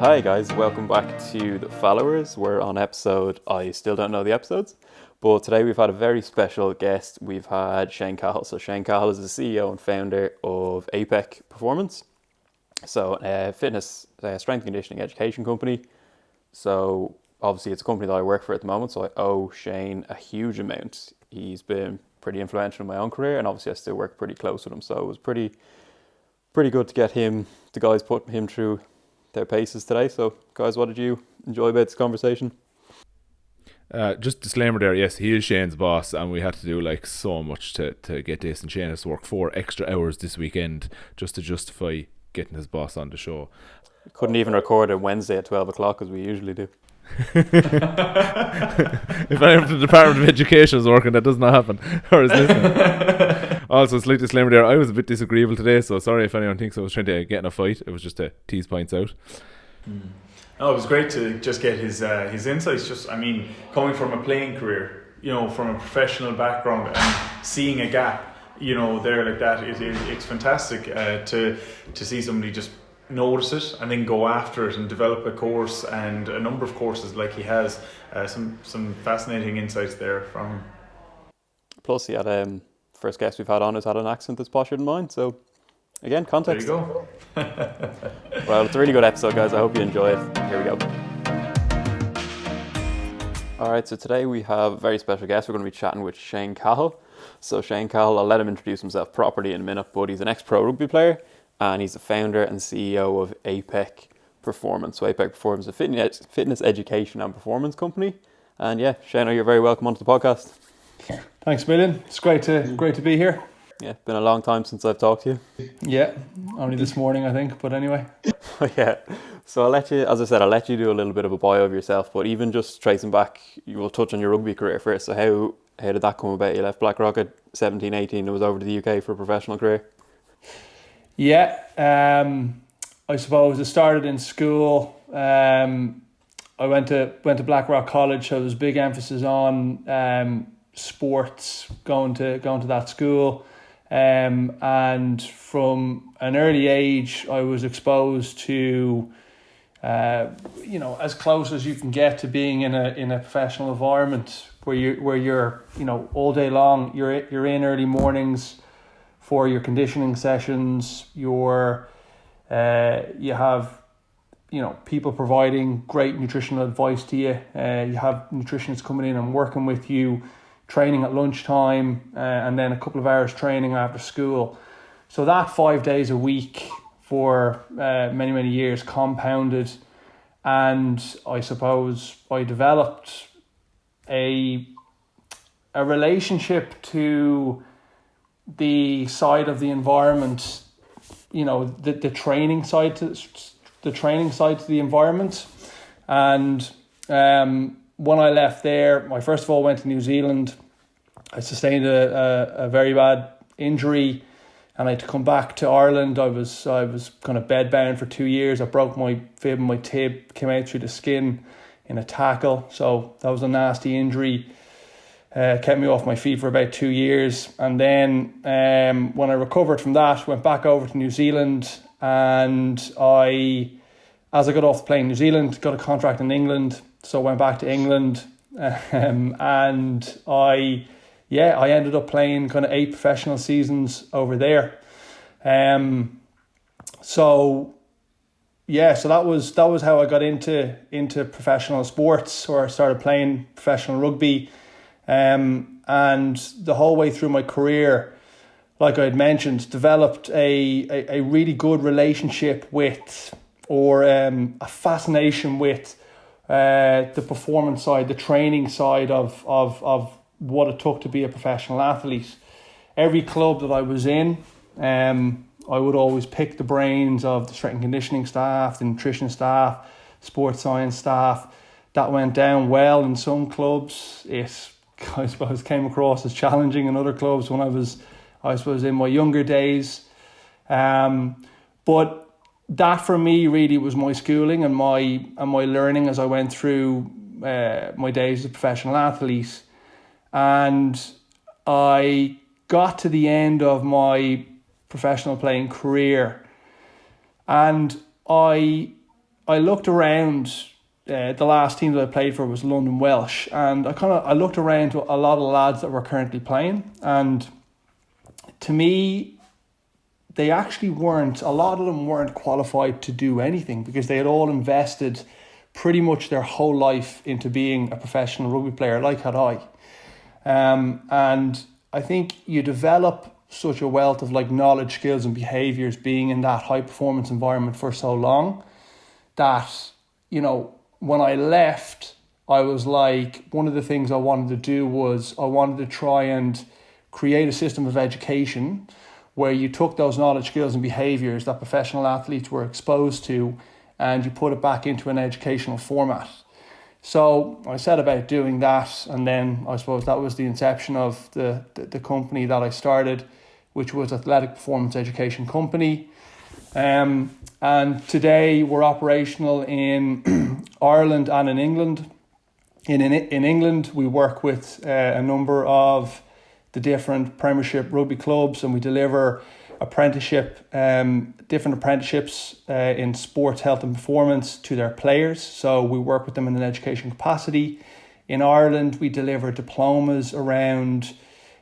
Hi guys, welcome back to The Followers. We're on episode, I still don't know the episodes, but today we've had a very special guest. We've had Shane Cahill. So Shane Cahill is the CEO and founder of APEC Performance. So fitness, strength and conditioning education company. So obviously it's a company that I work for at the moment, so I owe Shane a huge amount. He's been pretty influential in my own career, and obviously I still work pretty close with him. So it was pretty good to get him, the guys putting him through their paces today. So guys, what did you enjoy about this conversation? Just disclaimer there, yes, he is Shane's boss, and we had to do like so much to get this, and Shane has to work 4 extra hours this weekend just to justify getting his boss on the show. Couldn't even record on Wednesday at 12 o'clock as we usually do. If anyone from the Department of Education is working, that does not happen. Or is listening. Also, slight disclaimer there, I was a bit disagreeable today, so sorry if anyone thinks I was trying to get in a fight. It was just to tease points out. No, it was great to just get his insights. Just, I mean, coming from a playing career, from a professional background, and seeing a gap, there like that, it's fantastic to see somebody just notice it and then go after it and develop a course and a number of courses like he has. Some fascinating insights there from him. Plus, he had first guest we've had on has had an accent that's posher than mine. So again, context. There you go. Well, it's a really good episode, guys. I hope you enjoy it. Here we go. All right, so today we have a very special guest. We're going to be chatting with Shane Cahill. So Shane Cahill, I'll let him introduce himself properly in a minute, but he's an ex-pro rugby player and he's the founder and CEO of APEC Performance. So APEC Performance is a fitness education and performance company. And yeah, Shane, you're very welcome onto the podcast. Thanks a million. It's great to be here. Yeah, been a long time since I've talked to you. Yeah, only this morning I think, but anyway. Yeah, so I'll let you do a little bit of a bio of yourself, but even just tracing back, you will touch on your rugby career first. So how did that come about? You left Blackrock at 17, 18 and was over to the UK for a professional career? Yeah, I suppose it started in school. I went to Blackrock College, so there was big emphasis on sports going to that school. And from an early age, I was exposed to, as close as you can get to being in a professional environment where you're all day long. You're in early mornings for your conditioning sessions. You have people providing great nutritional advice to you. You have nutritionists coming in and working with you, training at lunchtime, and then a couple of hours training after school. So that 5 days a week for many, many years compounded. And I suppose I developed a relationship to the side of the environment, the training side to the environment. And when I left there, I first of all went to New Zealand. I sustained a very bad injury and I had to come back to Ireland. I was kind of bedbound for 2 years. I broke my fib and my tib, came out through the skin in a tackle. So that was a nasty injury. Kept me off my feet for about 2 years. And then when I recovered from that, went back over to New Zealand. And as I got off the plane in New Zealand, got a contract in England. So I went back to England, and I ended up playing kind of 8 professional seasons over there. So that was how I got into professional sports, or I started playing professional rugby. And the whole way through my career, like I had mentioned, developed a really good relationship with, or a fascination with, the performance side, the training side of what it took to be a professional athlete. Every club that I was in, I would always pick the brains of the strength and conditioning staff, the nutrition staff, sports science staff. That went down well in some clubs. It, I suppose, came across as challenging in other clubs when I was in my younger days. But that for me really was my schooling and my learning as I went through my days as a professional athlete. And I got to the end of my professional playing career, and I I looked around. The last team that I played for was London Welsh, and I looked around to a lot of the lads that were currently playing, and to me, they actually weren't. A lot of them weren't qualified to do anything because they had all invested pretty much their whole life into being a professional rugby player, like had I. And I think you develop such a wealth of like knowledge, skills, and behaviors being in that high performance environment for so long that, you know, when I left, I was like, one of the things I wanted to do was I wanted to try and create a system of education where you took those knowledge, skills, and behaviors that professional athletes were exposed to and you put it back into an educational format. So I set about doing that, and then I suppose that was the inception of the company that I started, which was Athletic Performance Education Company. And today we're operational in Ireland and in England. In England, we work with a number of the different Premiership rugby clubs, and we deliver different apprenticeships in sports, health and performance to their players. So we work with them in an education capacity. In Ireland, we deliver diplomas around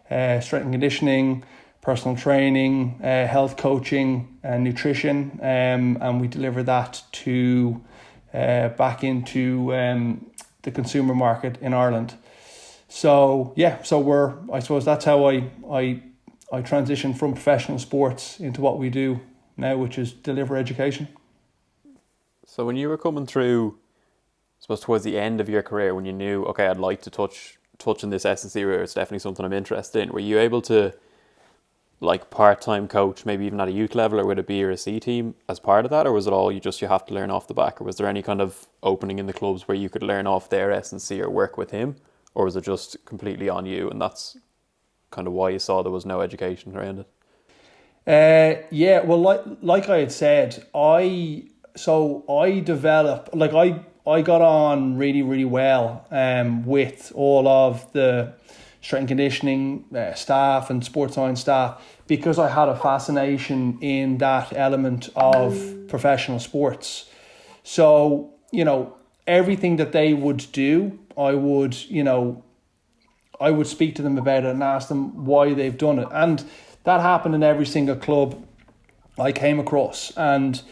strength and conditioning, personal training, health coaching and nutrition, and we deliver that to back into the consumer market in Ireland. So I suppose that's how I transitioned from professional sports into what we do now, which is deliver education. So when you were coming through, I suppose towards the end of your career, when you knew, okay, I'd like to touch in this S&C area, it's definitely something I'm interested in, were you able to like part-time coach, maybe even at a youth level or with a B or a C team as part of that, or was it all you have to learn off the back, or was there any kind of opening in the clubs where you could learn off their S&C or work with him, or was it just completely on you and that's kind of why you saw there was no education around it? Yeah, well, like I had said, I developed, like I got on really, really well with all of the strength and conditioning staff and sports science staff because I had a fascination in that element of professional sports. So, you know, everything that they would do, I would speak to them about it and ask them why they've done it. And that happened in every single club I came across. And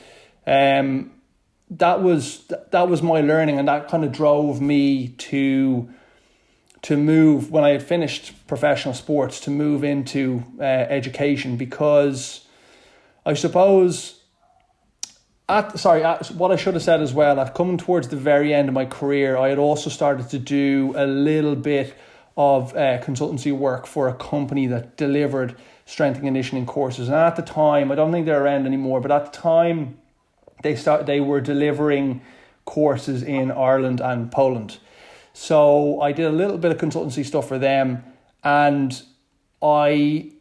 that was my learning, and that kind of drove me to move, when I had finished professional sports, to move into education, because I suppose what I should have said as well, at coming towards the very end of my career, I had also started to do a little bit of consultancy work for a company that delivered strength and conditioning courses. And at the time, I don't think they're around anymore, but at the time they were delivering courses in Ireland and Poland. So I did a little bit of consultancy stuff for them, and I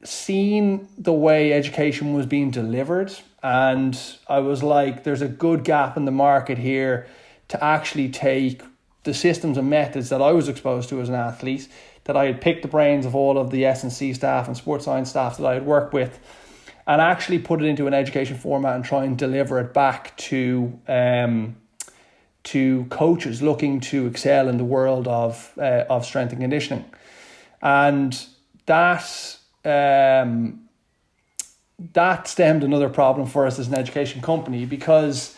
seen the way education was being delivered, and I was like, there's a good gap in the market here to actually take the systems and methods that I was exposed to as an athlete, that I had picked the brains of all of the S&C staff and sports science staff that I had worked with, and actually put it into an education format and try and deliver it back to coaches looking to excel in the world of strength and conditioning. And that stemmed another problem for us as an education company, because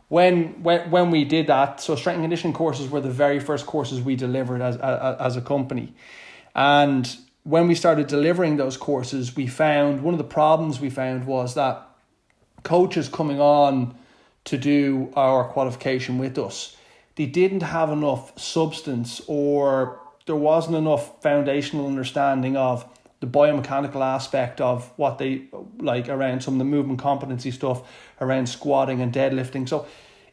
when we did that, so strength and conditioning courses were the very first courses we delivered as a company. And when we started delivering those courses, we found one of the problems was that coaches coming on to do our qualification with us, they didn't have enough substance, or there wasn't enough foundational understanding of the biomechanical aspect of what they like around some of the movement competency stuff around squatting and deadlifting. So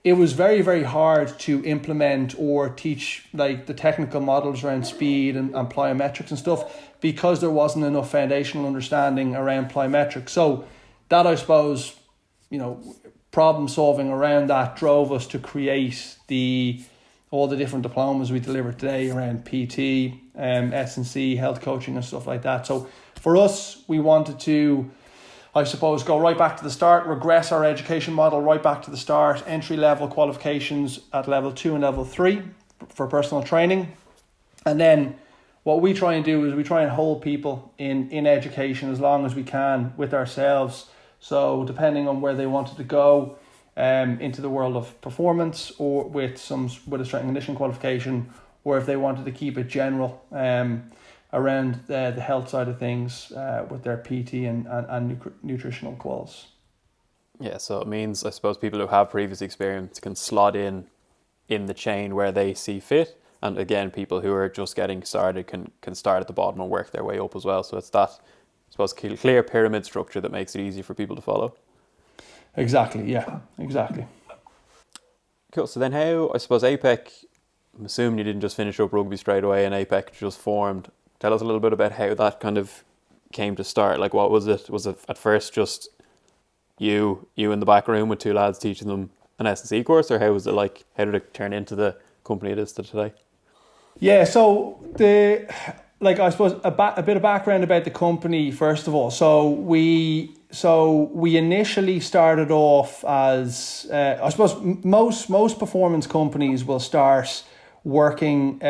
it was very, very hard to implement or teach like the technical models around speed and plyometrics and stuff, because there wasn't enough foundational understanding around plyometrics. So that, I suppose, problem solving around that drove us to create all the different diplomas we deliver today around PT, S&C, health coaching and stuff like that. So for us, we wanted to I suppose, go right back to the start, regress our education model right back to the start, entry-level qualifications at level 2 and level 3 for personal training. And then what we try and do is we try and hold people in education as long as we can with ourselves. So depending on where they wanted to go into the world of performance, or with a strength and conditioning qualification, or if they wanted to keep it general around the health side of things with their PT and nutritional quals. Yeah, so it means, I suppose, people who have previous experience can slot in the chain where they see fit. And again, people who are just getting started can start at the bottom and work their way up as well. So it's that, I suppose, clear pyramid structure that makes it easy for people to follow. Exactly, yeah, exactly. Cool. So then how, I suppose, APEC, I'm assuming you didn't just finish up rugby straight away and APEC just formed. Tell us a little bit about how that kind of came to start. Like, what was it? Was it at first just you in the back room with two lads teaching them an S&C course, or how was it like? How did it turn into the company it is today? Yeah, so I suppose a bit of background about the company first of all. So we initially started off as I suppose most performance companies will start working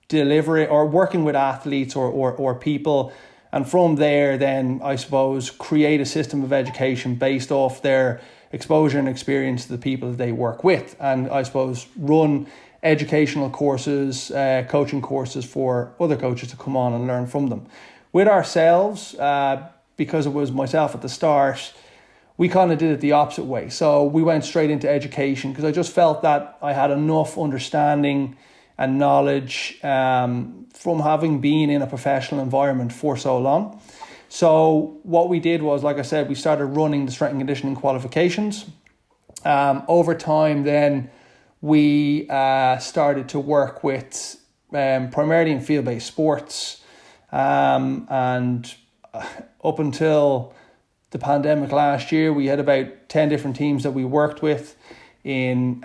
delivery or working with athletes or people, and from there then I suppose create a system of education based off their exposure and experience to the people that they work with, and I suppose run educational courses, coaching courses for other coaches to come on and learn from them. With ourselves, because it was myself at the start, we kind of did it the opposite way. So we went straight into education because I just felt that I had enough understanding and knowledge from having been in a professional environment for so long. So what we did was, like I said, we started running the strength and conditioning qualifications. Over time then, we started to work with primarily in field-based sports, and up until the pandemic last year, we had about 10 different teams that we worked with in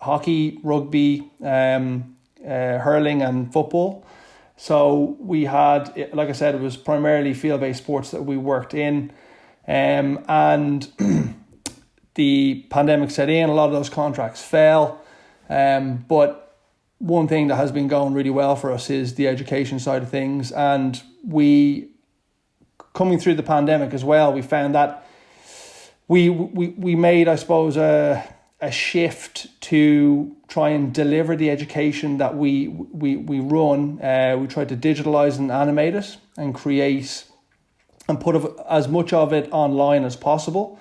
hockey, rugby, hurling and football. So we had, like I said, it was primarily field-based sports that we worked in, and the pandemic set in, a lot of those contracts fell. But one thing that has been going really well for us is the education side of things. And we, coming through the pandemic as well, we found that we made, I suppose, a shift to try and deliver the education that we run. We tried to digitalize and animate it and create and put as much of it online as possible.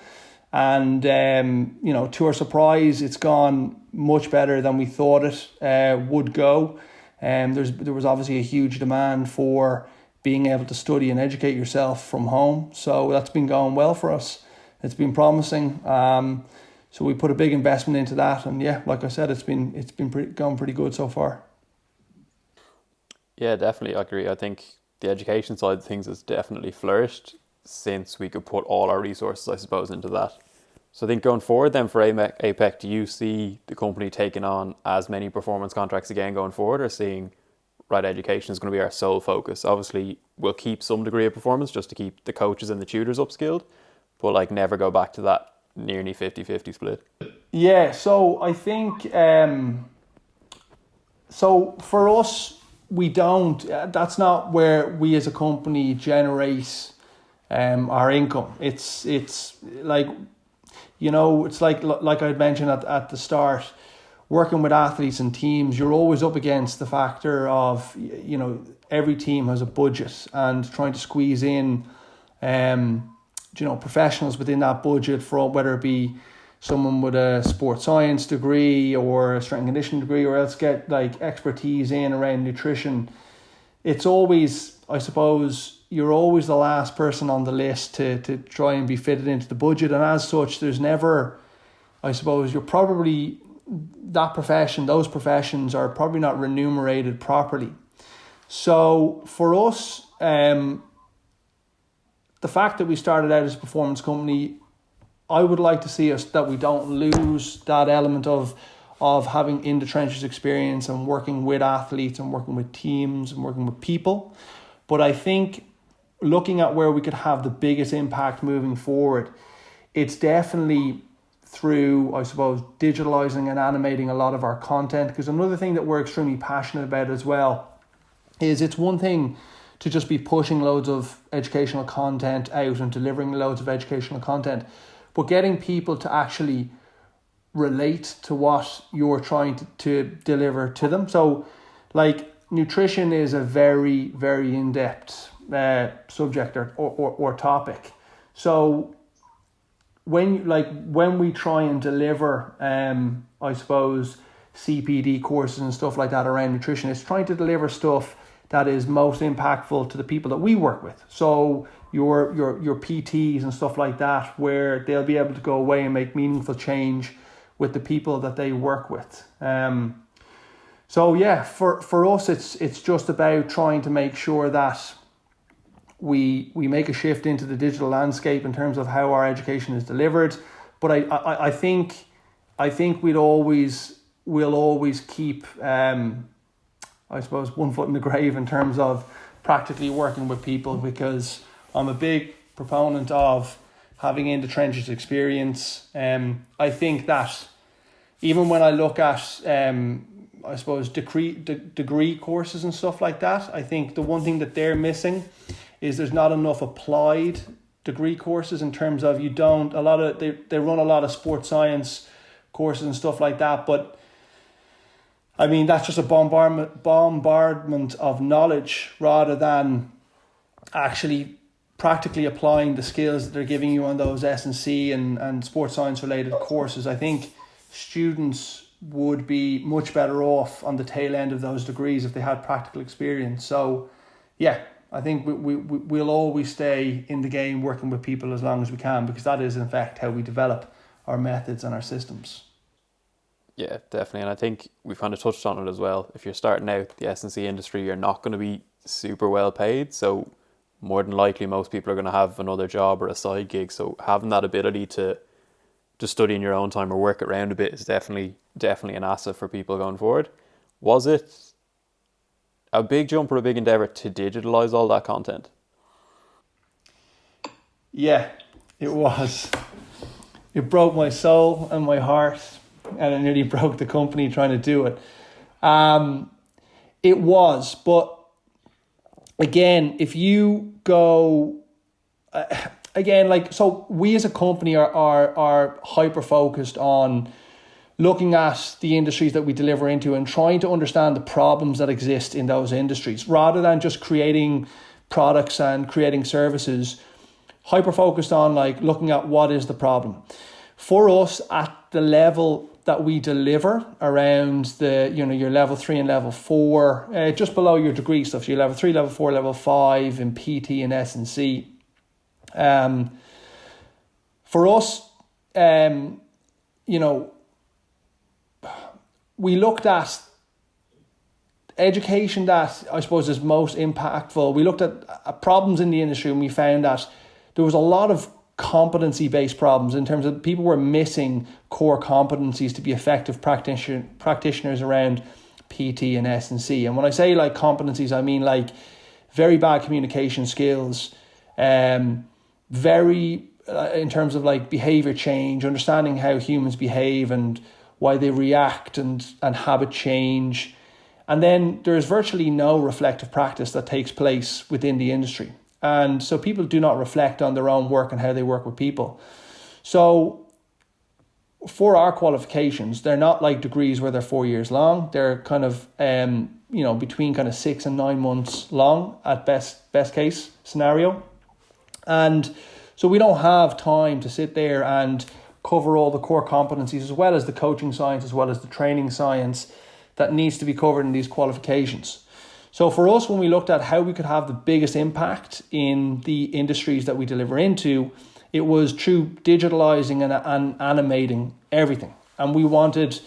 And, to our surprise, it's gone much better than we thought it would go. There was obviously a huge demand for being able to study and educate yourself from home. So that's been going well for us. It's been promising. So we put a big investment into that. And yeah, like I said, it's been going pretty good so far. Yeah, definitely. I agree. I think the education side of things has definitely flourished since we could put all our resources, I suppose, into that. So I think going forward then for APEC, do you see the company taking on as many performance contracts again going forward, or seeing, right, education is going to be our sole focus? Obviously, we'll keep some degree of performance just to keep the coaches and the tutors upskilled, but like never go back to that nearly 50-50 split. Yeah, so I think, so for us, we don't, that's not where we as a company generate our income. It's like, it's like I'd mentioned at the start, working with athletes and teams, you're always up against the factor of, every team has a budget, and trying to squeeze in, professionals within that budget, for whether it be someone with a sports science degree or a strength and conditioning degree, or else get like expertise in around nutrition. It's always, I suppose, you're always the last person on the list to try and be fitted into the budget. And as such, there's never, I suppose, you're probably, those professions are probably not remunerated properly. So for us, the fact that we started out as a performance company, I would like to see us that we don't lose that element of having in the trenches experience and working with athletes and working with teams and working with people. But I think looking at where we could have the biggest impact moving forward, it's definitely through, I suppose, digitalizing and animating a lot of our content. Because another thing that we're extremely passionate about as well is it's one thing to just be pushing loads of educational content out and delivering loads of educational content, but getting people to actually relate to what you're trying to deliver to them. So like nutrition is a very, very in-depth subject or topic. So when we try and deliver I suppose CPD courses and stuff like that around nutrition, it's trying to deliver stuff that is most impactful to the people that we work with. So your PTs and stuff like that, where they'll be able to go away and make meaningful change with the people that they work with. So yeah, for us, it's just about trying to make sure that we make a shift into the digital landscape in terms of how our education is delivered. But I think we'll always keep I suppose one foot in the grave in terms of practically working with people, because I'm a big proponent of having in the trenches experience. I think that even when I look at I suppose degree courses and stuff like that, I think the one thing that they're missing is there's not enough applied degree courses in terms of they run a lot of sports science courses and stuff like that, but I mean that's just a bombardment of knowledge rather than actually practically applying the skills that they're giving you on those S&C and sports science related courses. I think students would be much better off on the tail end of those degrees if they had practical experience. So yeah, I think we'll always stay in the game working with people as long as we can, because that is in fact how we develop our methods and our systems. Yeah, definitely. And I think we've kind of touched on it as well. If you're starting out the S&C industry, you're not going to be super well paid. So more than likely, most people are going to have another job or a side gig. So having that ability to study in your own time or work around a bit is definitely an asset for people going forward. Was it a big jump or a big endeavour to digitalize all that content? Yeah, it was. It broke my soul and my heart, and it nearly broke the company trying to do it. It was, but again, if you go so we as a company are hyper focused on looking at the industries that we deliver into and trying to understand the problems that exist in those industries, rather than just creating products and creating services. Hyper focused on looking at what is the problem. For us, at the level that we deliver around your level 3 and level 4, just below your degree stuff, so your level 3, level 4, level 5 in PT and S&C. For us, we looked at education that I suppose is most impactful. We looked at problems in the industry, and we found that there was a lot of competency-based problems in terms of people were missing core competencies to be effective practitioners around PT and S&C. And when I say competencies, I mean very bad communication skills, very in terms of behavior change, understanding how humans behave and why they react and habit change. And then there's virtually no reflective practice that takes place within the industry. And so people do not reflect on their own work and how they work with people. So for our qualifications, they're not like degrees where they're 4 years long. They're kind of, between kind of 6 and 9 months long at best case scenario. And so we don't have time to sit there and cover all the core competencies, as well as the coaching science, as well as the training science that needs to be covered in these qualifications. So for us, when we looked at how we could have the biggest impact in the industries that we deliver into, it was through digitalizing and animating everything. And we wanted,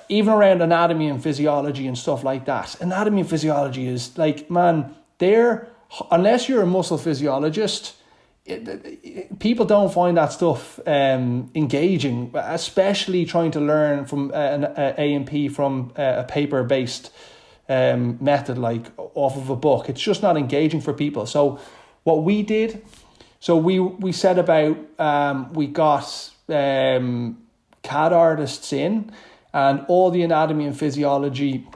even around anatomy and physiology and stuff like that, anatomy and physiology is unless you're a muscle physiologist, people don't find that stuff engaging, especially trying to learn from an A&P from a paper-based method, off of a book. It's just not engaging for people. So What we did, so we set about, we got CAD artists in, and all the anatomy and physiology,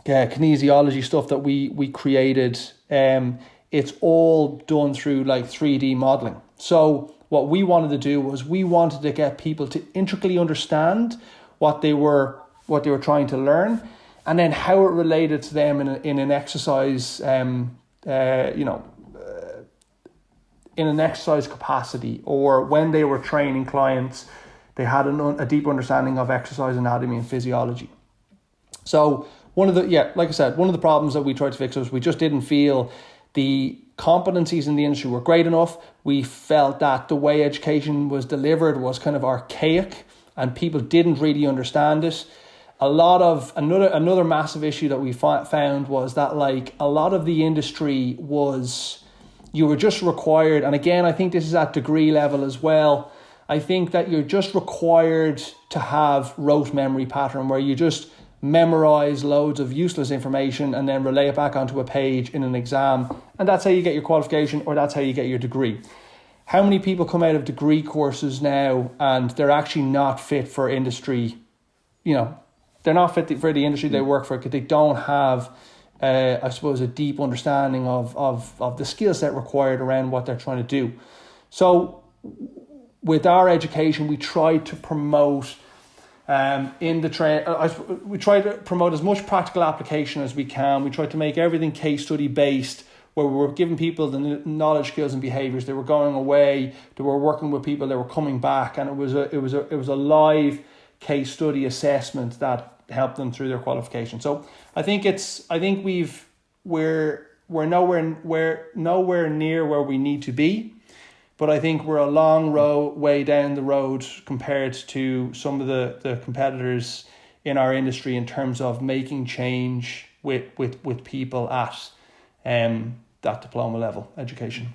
kinesiology stuff that we created, it's all done through like 3D modeling. So what we wanted to do was we wanted to get people to intricately understand what they were trying to learn, and then how it related to them in an exercise, in an exercise capacity, or when they were training clients, they had a deep understanding of exercise anatomy and physiology. So one of the problems that we tried to fix was we just didn't feel the competencies in the industry were great enough. We felt that the way education was delivered was kind of archaic and people didn't really understand it. A lot of another massive issue that we found was that like a lot of the industry was, you were just required, and again I think this is at degree level as well, I think that you're just required to have rote memory pattern where you just memorize loads of useless information and then relay it back onto a page in an exam, and that's how you get your qualification, or that's how you get your degree. How many people come out of degree courses now and they're actually not fit for industry? They're not fit for the industry they work for because they don't have, I suppose, a deep understanding of the skill set required around what they're trying to do. So with our education, we try to promote we try to promote as much practical application as we can. We try to make everything case study based, where we were giving people the knowledge, skills, and behaviors. They were going away, they were working with people, they were coming back, and it was a live case study assessment that helped them through their qualification. So I think we're nowhere near where we need to be, but I think we're a long way down the road compared to some of the competitors in our industry in terms of making change with people at that diploma level education.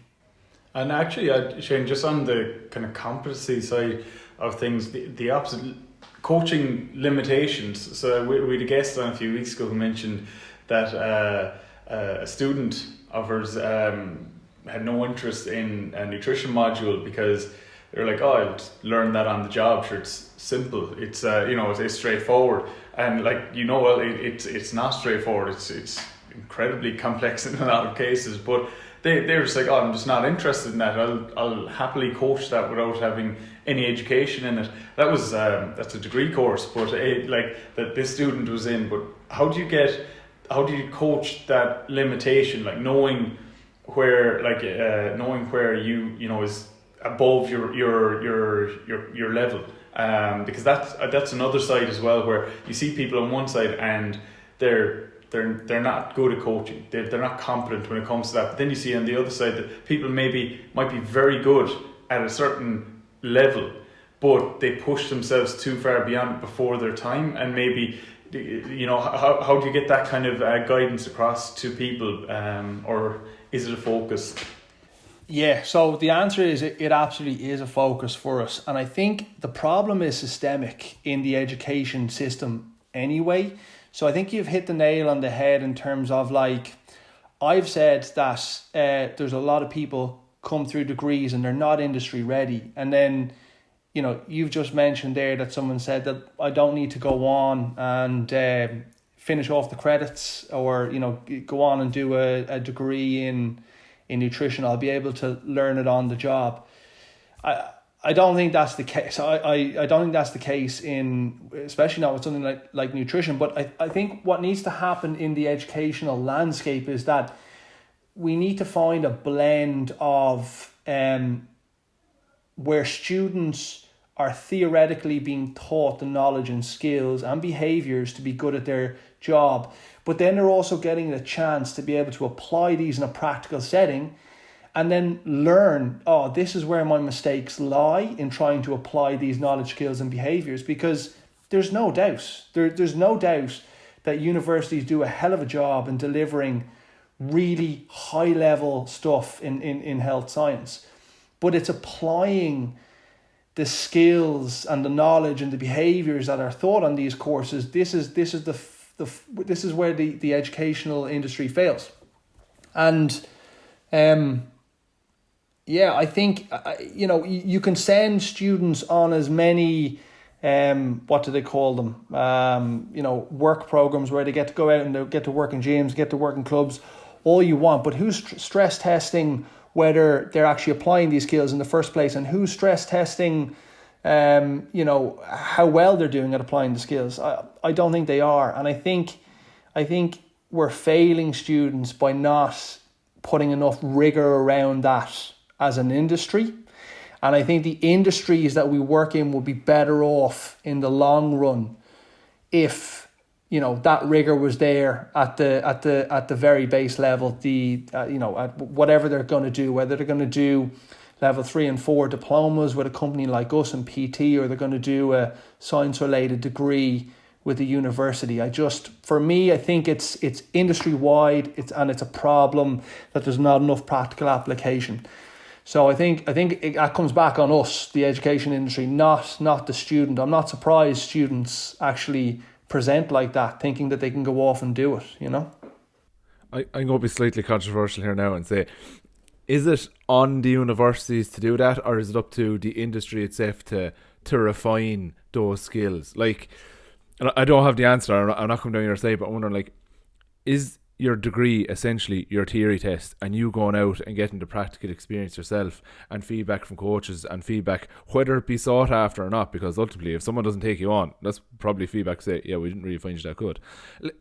And actually, Shane, just on the kind of competency side of things, the opposite, coaching limitations. So we had a guest on a few weeks ago who mentioned that a student of hers had no interest in a nutrition module because they're like, oh, I'll just learn that on the job. Sure, it's simple. It's it's straightforward. And it's not straightforward. It's incredibly complex in a lot of cases. But they're just like, oh, I'm just not interested in that. I'll happily coach that without having any education in it. That's a degree course, but that this student was in. But how do you coach that limitation, like knowing where you is above your level, because that's another side as well, where you see people on one side and they're not good at coaching. They're not competent when it comes to that. But then you see on the other side that people might be very good at a certain level, but they push themselves too far beyond it before their time. And maybe, how do you get that kind of guidance across to people, or is it a focus? Yeah, so the answer is it absolutely is a focus for us. And I think the problem is systemic in the education system anyway. So I think you've hit the nail on the head in terms of, like, I've said that there's a lot of people come through degrees and they're not industry ready. And then, you've just mentioned there that someone said that I don't need to go on and finish off the credits or, go on and do a degree in nutrition. I'll be able to learn it on the job. I don't think that's the case. I don't think that's the case especially not with something like nutrition. But I think what needs to happen in the educational landscape is that we need to find a blend of where students are theoretically being taught the knowledge and skills and behaviors to be good at their job, but then they're also getting the chance to be able to apply these in a practical setting and then learn, oh, this is where my mistakes lie in trying to apply these knowledge, skills and behaviors. Because there's no doubt, there's no doubt that universities do a hell of a job in delivering really high level stuff in health science, but it's applying the skills and the knowledge and the behaviors that are taught on these courses. This is where the educational industry fails. And Yeah, I think you can send students on as many what do they call them? Work programs where they get to go out and they get to work in gyms, get to work in clubs, all you want. But who's stress testing whether they're actually applying these skills in the first place, and who's stress testing, how well they're doing at applying the skills? I don't think they are, and I think we're failing students by not putting enough rigor around that as an industry. And I think the industries that we work in would be better off in the long run if that rigor was there at the very base level. At whatever they're going to do, whether they're going to do level 3 and 4 diplomas with a company like us in PT, or they're going to do a science related degree with a university. For me, I think it's industry wide. It's a problem that there's not enough practical application. So I think that comes back on us, the education industry, not the student. I'm not surprised students actually present like that, thinking that they can go off and do it, I'm going to be slightly controversial here now and say, is it on the universities to do that, or is it up to the industry itself to refine those skills? Like, I don't have the answer, I'm not coming down your side, but I'm wondering, like, is your degree essentially your theory test, and you going out and getting the practical experience yourself and feedback from coaches and feedback, whether it be sought after or not? Because ultimately, if someone doesn't take you on, that's probably feedback to say, yeah, we didn't really find you that good.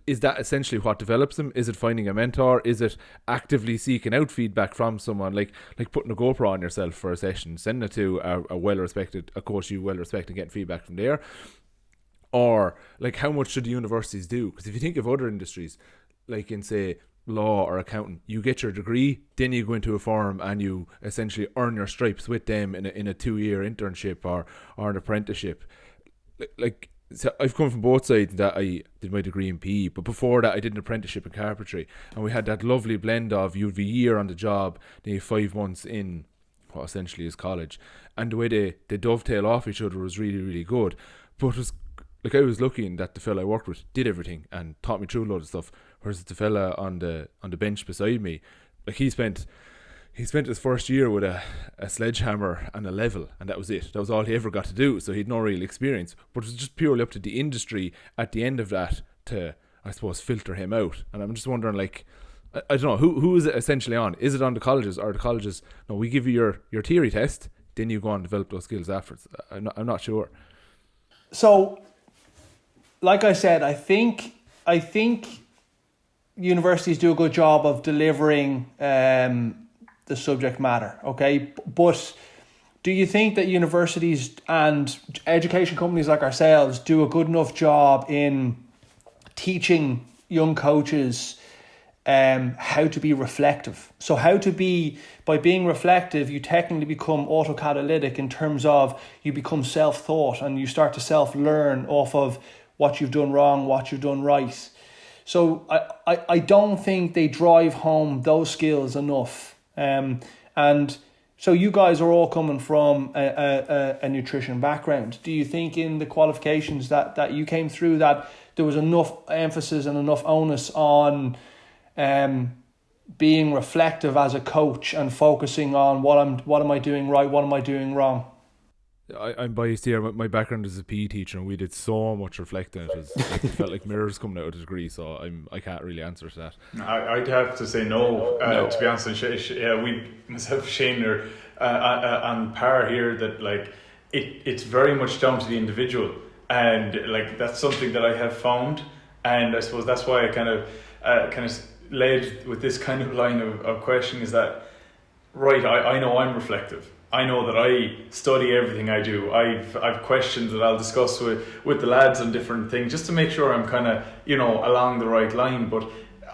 Is that essentially what develops them? Is it finding a mentor? Is it actively seeking out feedback from someone, like putting a GoPro on yourself for a session, sending it to a coach you well respect, and getting feedback from there? Or like, how much should the universities do? Because if you think of other industries, like in, say, law or accounting, you get your degree, then you go into a firm and you essentially earn your stripes with them in a 2-year internship or an apprenticeship. Like, so I've come from both sides, that I did my degree in PE, but before that I did an apprenticeship in carpentry, and we had that lovely blend of, you have a year on the job, then you have 5 months in what essentially is college, and the way they dovetail off each other was really, really good. But it was, like, I was lucky in that the fella I worked with did everything and taught me through a load of stuff, whereas the fella on the bench beside me, like, he spent his first year with a sledgehammer and a level, and that was it. That was all he ever got to do, so he'd no real experience. But it was just purely up to the industry at the end of that to, I suppose, filter him out. And I'm just wondering, like, I don't know, who is it essentially on? Is it on the colleges, or the colleges, no, we give you your theory test, then you go on and develop those skills afterwards? I'm not sure. So, like I said, I think universities do a good job of delivering the subject matter, okay? But do you think that universities and education companies like ourselves do a good enough job in teaching young coaches how to be reflective? So by being reflective, you technically become autocatalytic in terms of you become self-thought and you start to self-learn off of what you've done wrong, what you've done right. So I don't think they drive home those skills enough. And so you guys are all coming from a nutrition background. Do you think in the qualifications that you came through that there was enough emphasis and enough onus on being reflective as a coach and focusing on what am I doing right, what am I doing wrong? I'm biased here. My background is a PE teacher, and we did so much reflecting. It felt like mirrors coming out of the degree, so I can't really answer to that. I'd have to say no. To be honest, myself, Shane, are on par here. That, like, it's very much down to the individual, and like that's something that I have found, and I suppose that's why I kind of led with this kind of line of question, is that, right, I know I'm reflective. I know that I study everything I do. I've questions that I'll discuss with the lads on different things, just to make sure I'm kind of, along the right line. But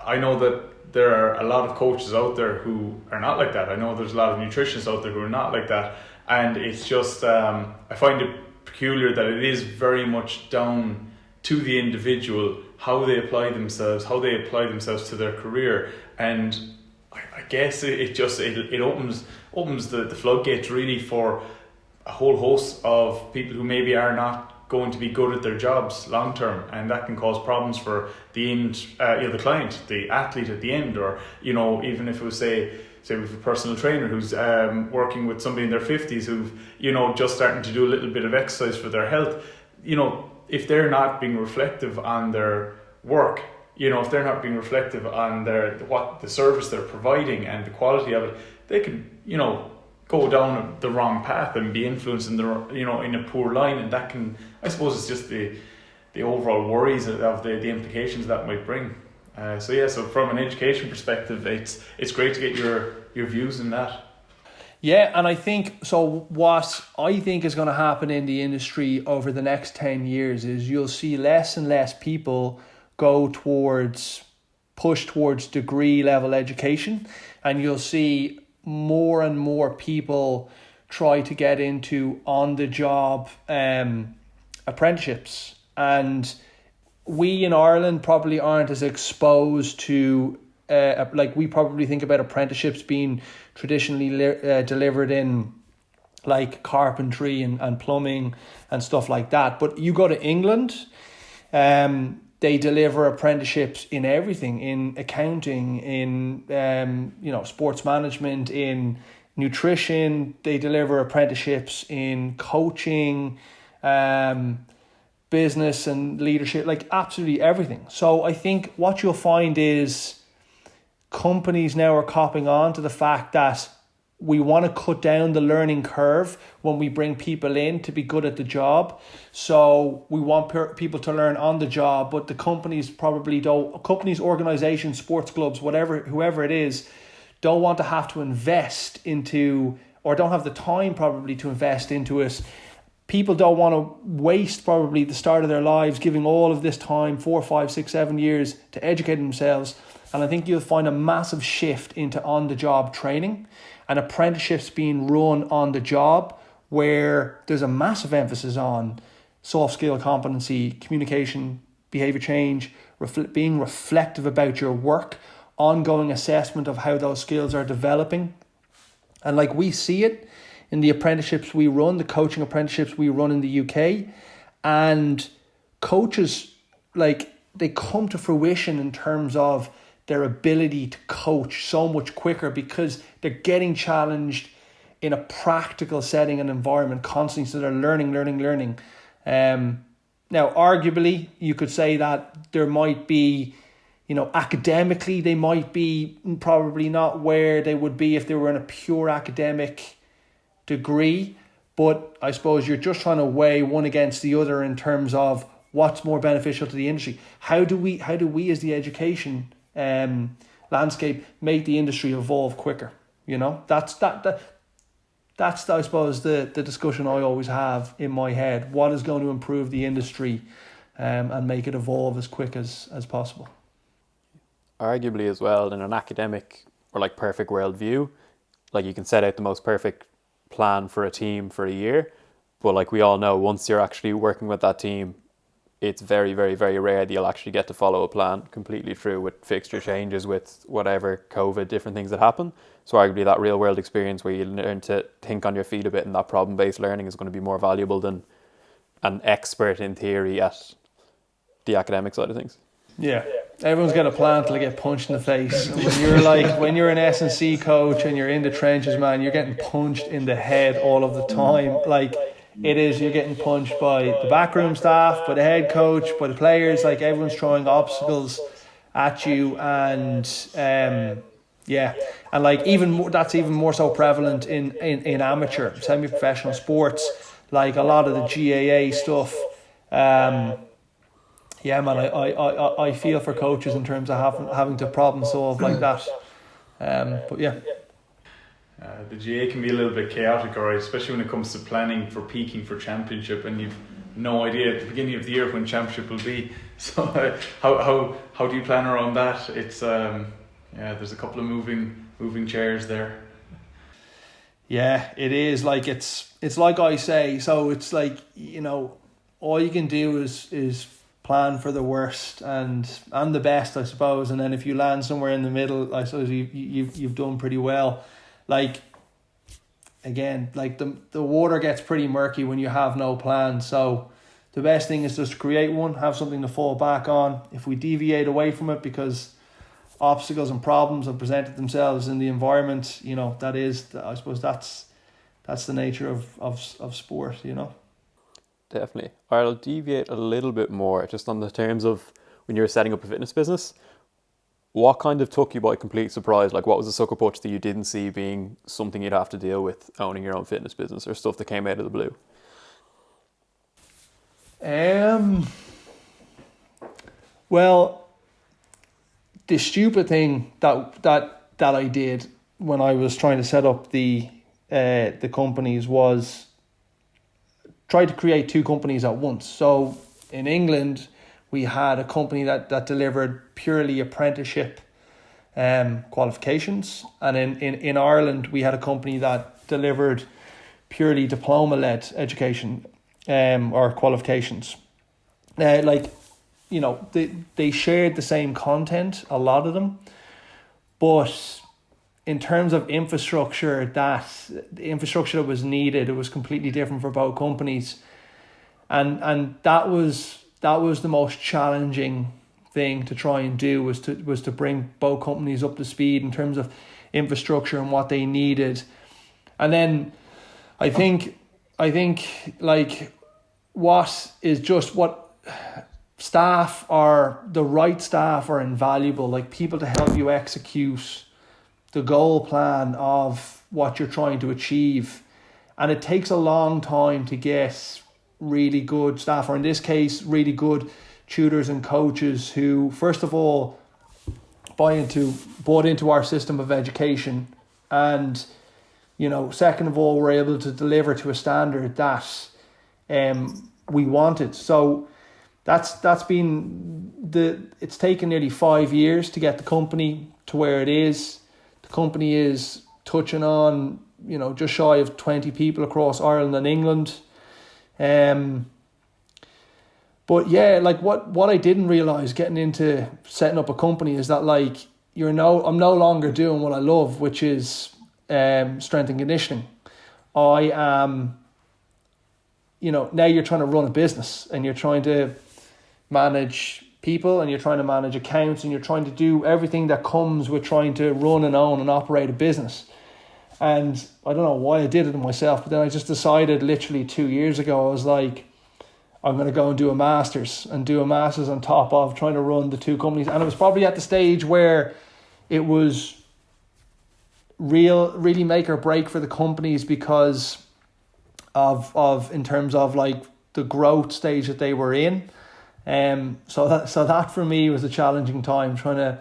I know that there are a lot of coaches out there who are not like that. I know there's a lot of nutritionists out there who are not like that. And it's just, I find it peculiar that it is very much down to the individual, how they apply themselves to their career. And I guess it opens the floodgates really for a whole host of people who maybe are not going to be good at their jobs long term, and that can cause problems for the end, the client, the athlete at the end, or even if it was, say, say with a personal trainer who's working with somebody in their 50s who've, just starting to do a little bit of exercise for their health, if they're not being reflective on their work, if they're not being reflective on what the service they're providing and the quality of it, they can, go down the wrong path and be influenced in in a poor line, and that can, I suppose, it's just the overall worries of the implications that might bring. So from an education perspective, it's great to get your views in that. Yeah, and I think so. What I think is going to happen in the industry over the next 10 years is you'll see less and less people push towards degree level education, and you'll see more and more people try to get into on the job apprenticeships. And we in Ireland probably aren't as exposed to we probably think about apprenticeships being traditionally delivered in like carpentry and plumbing and stuff like that. But you go to England, they deliver apprenticeships in everything, in accounting, in sports management, in nutrition. They deliver apprenticeships in coaching, business and leadership, like absolutely everything. So I think what you'll find is companies now are copping on to the fact that we want to cut down the learning curve when we bring people in to be good at the job. So we want people to learn on the job, but the companies probably don't, companies, organizations, sports clubs, whoever it is, don't want to have to invest into, or don't have the time probably to invest into it. People don't want to waste probably the start of their lives giving all of this time, 4, 5, 6, 7 years to educate themselves. And I think you'll find a massive shift into on-the-job training and apprenticeships being run on the job, where there's a massive emphasis on soft skill competency, communication, behavior change, being reflective about your work, ongoing assessment of how those skills are developing. And like we see it in the apprenticeships we run, the coaching apprenticeships we run in the UK, and coaches, like, they come to fruition in terms of their ability to coach so much quicker because they're getting challenged in a practical setting and environment constantly. So they're learning. Now, arguably, you could say that there might be, academically, they might be probably not where they would be if they were in a pure academic degree. But I suppose you're just trying to weigh one against the other in terms of what's more beneficial to the industry. How do we as the education landscape make the industry evolve quicker? That's I suppose the discussion I always have in my head. What is going to improve the industry and make it evolve as quick as possible? Arguably as well, in an academic or like perfect world view, like you can set out the most perfect plan for a team for a year, but like we all know, once you're actually working with that team, it's very, very, very rare that you'll actually get to follow a plan completely through with fixture changes, with whatever COVID, different things that happen. So arguably that real world experience where you learn to think on your feet a bit, and that problem-based learning is going to be more valuable than an expert in theory at the academic side of things. Yeah. Everyone's got a plan till they get punched in the face. And when you're an S&C coach and you're in the trenches, man, you're getting punched in the head all of the time. Like, you're getting punched by the backroom staff, by the head coach, by the players. Like, everyone's throwing obstacles at you, and and like that's even more so prevalent in amateur, semi-professional sports. Like a lot of the GAA stuff. I feel for coaches in terms of having to problem solve like that. The GA can be a little bit chaotic, alright, especially when it comes to planning for peaking for championship, and you've no idea at the beginning of the year when championship will be. So how do you plan around that? It's there's a couple of moving chairs there. Yeah, it is. Like it's like I say. So it's like, all you can do is plan for the worst and the best, I suppose. And then if you land somewhere in the middle, I suppose you've done pretty well. Like, again, like the water gets pretty murky when you have no plan. So the best thing is just to create one, have something to fall back on. If we deviate away from it because obstacles and problems have presented themselves in the environment, you know, that is, I suppose that's the nature of sport, you know. Definitely. All right, I'll deviate a little bit more just on the terms of when you were setting up a fitness business. What kind of took you by complete surprise? Like, what was the sucker punch that you didn't see being something you'd have to deal with owning your own fitness business, or stuff that came out of the blue? Well, the stupid thing that I did when I was trying to set up the companies was try to create two companies at once. So in England, we had a company that delivered purely apprenticeship qualifications, and in Ireland we had a company that delivered purely diploma-led education or qualifications. Like, you know, they shared the same content, a lot of them, but in terms of infrastructure, the infrastructure that was needed, it was completely different for both companies, and that was the most challenging thing to try and do, was to bring both companies up to speed in terms of infrastructure and what they needed. And then I think like what staff are, the right staff are invaluable, like people to help you execute the goal plan of what you're trying to achieve. And it takes a long time to get really good staff, or in this case, really good tutors and coaches who, first of all, bought into our system of education, and, you know, second of all, we're able to deliver to a standard that we wanted. So that's been it's taken nearly 5 years to get the company to where it is. The company is touching on, you know, just shy of 20 people across Ireland and England. But yeah, like what I didn't realize getting into setting up a company is that, like, I'm no longer doing what I love, which is strength and conditioning. I am, you know, now you're trying to run a business and you're trying to manage people and you're trying to manage accounts and you're trying to do everything that comes with trying to run and own and operate a business. And I don't know why I did it myself, but then I just decided literally 2 years ago, I was like, I'm going to go and do a master's on top of trying to run the two companies. And it was probably at the stage where it was really make or break for the companies because of in terms of like the growth stage that they were in. So that for me was a challenging time, trying to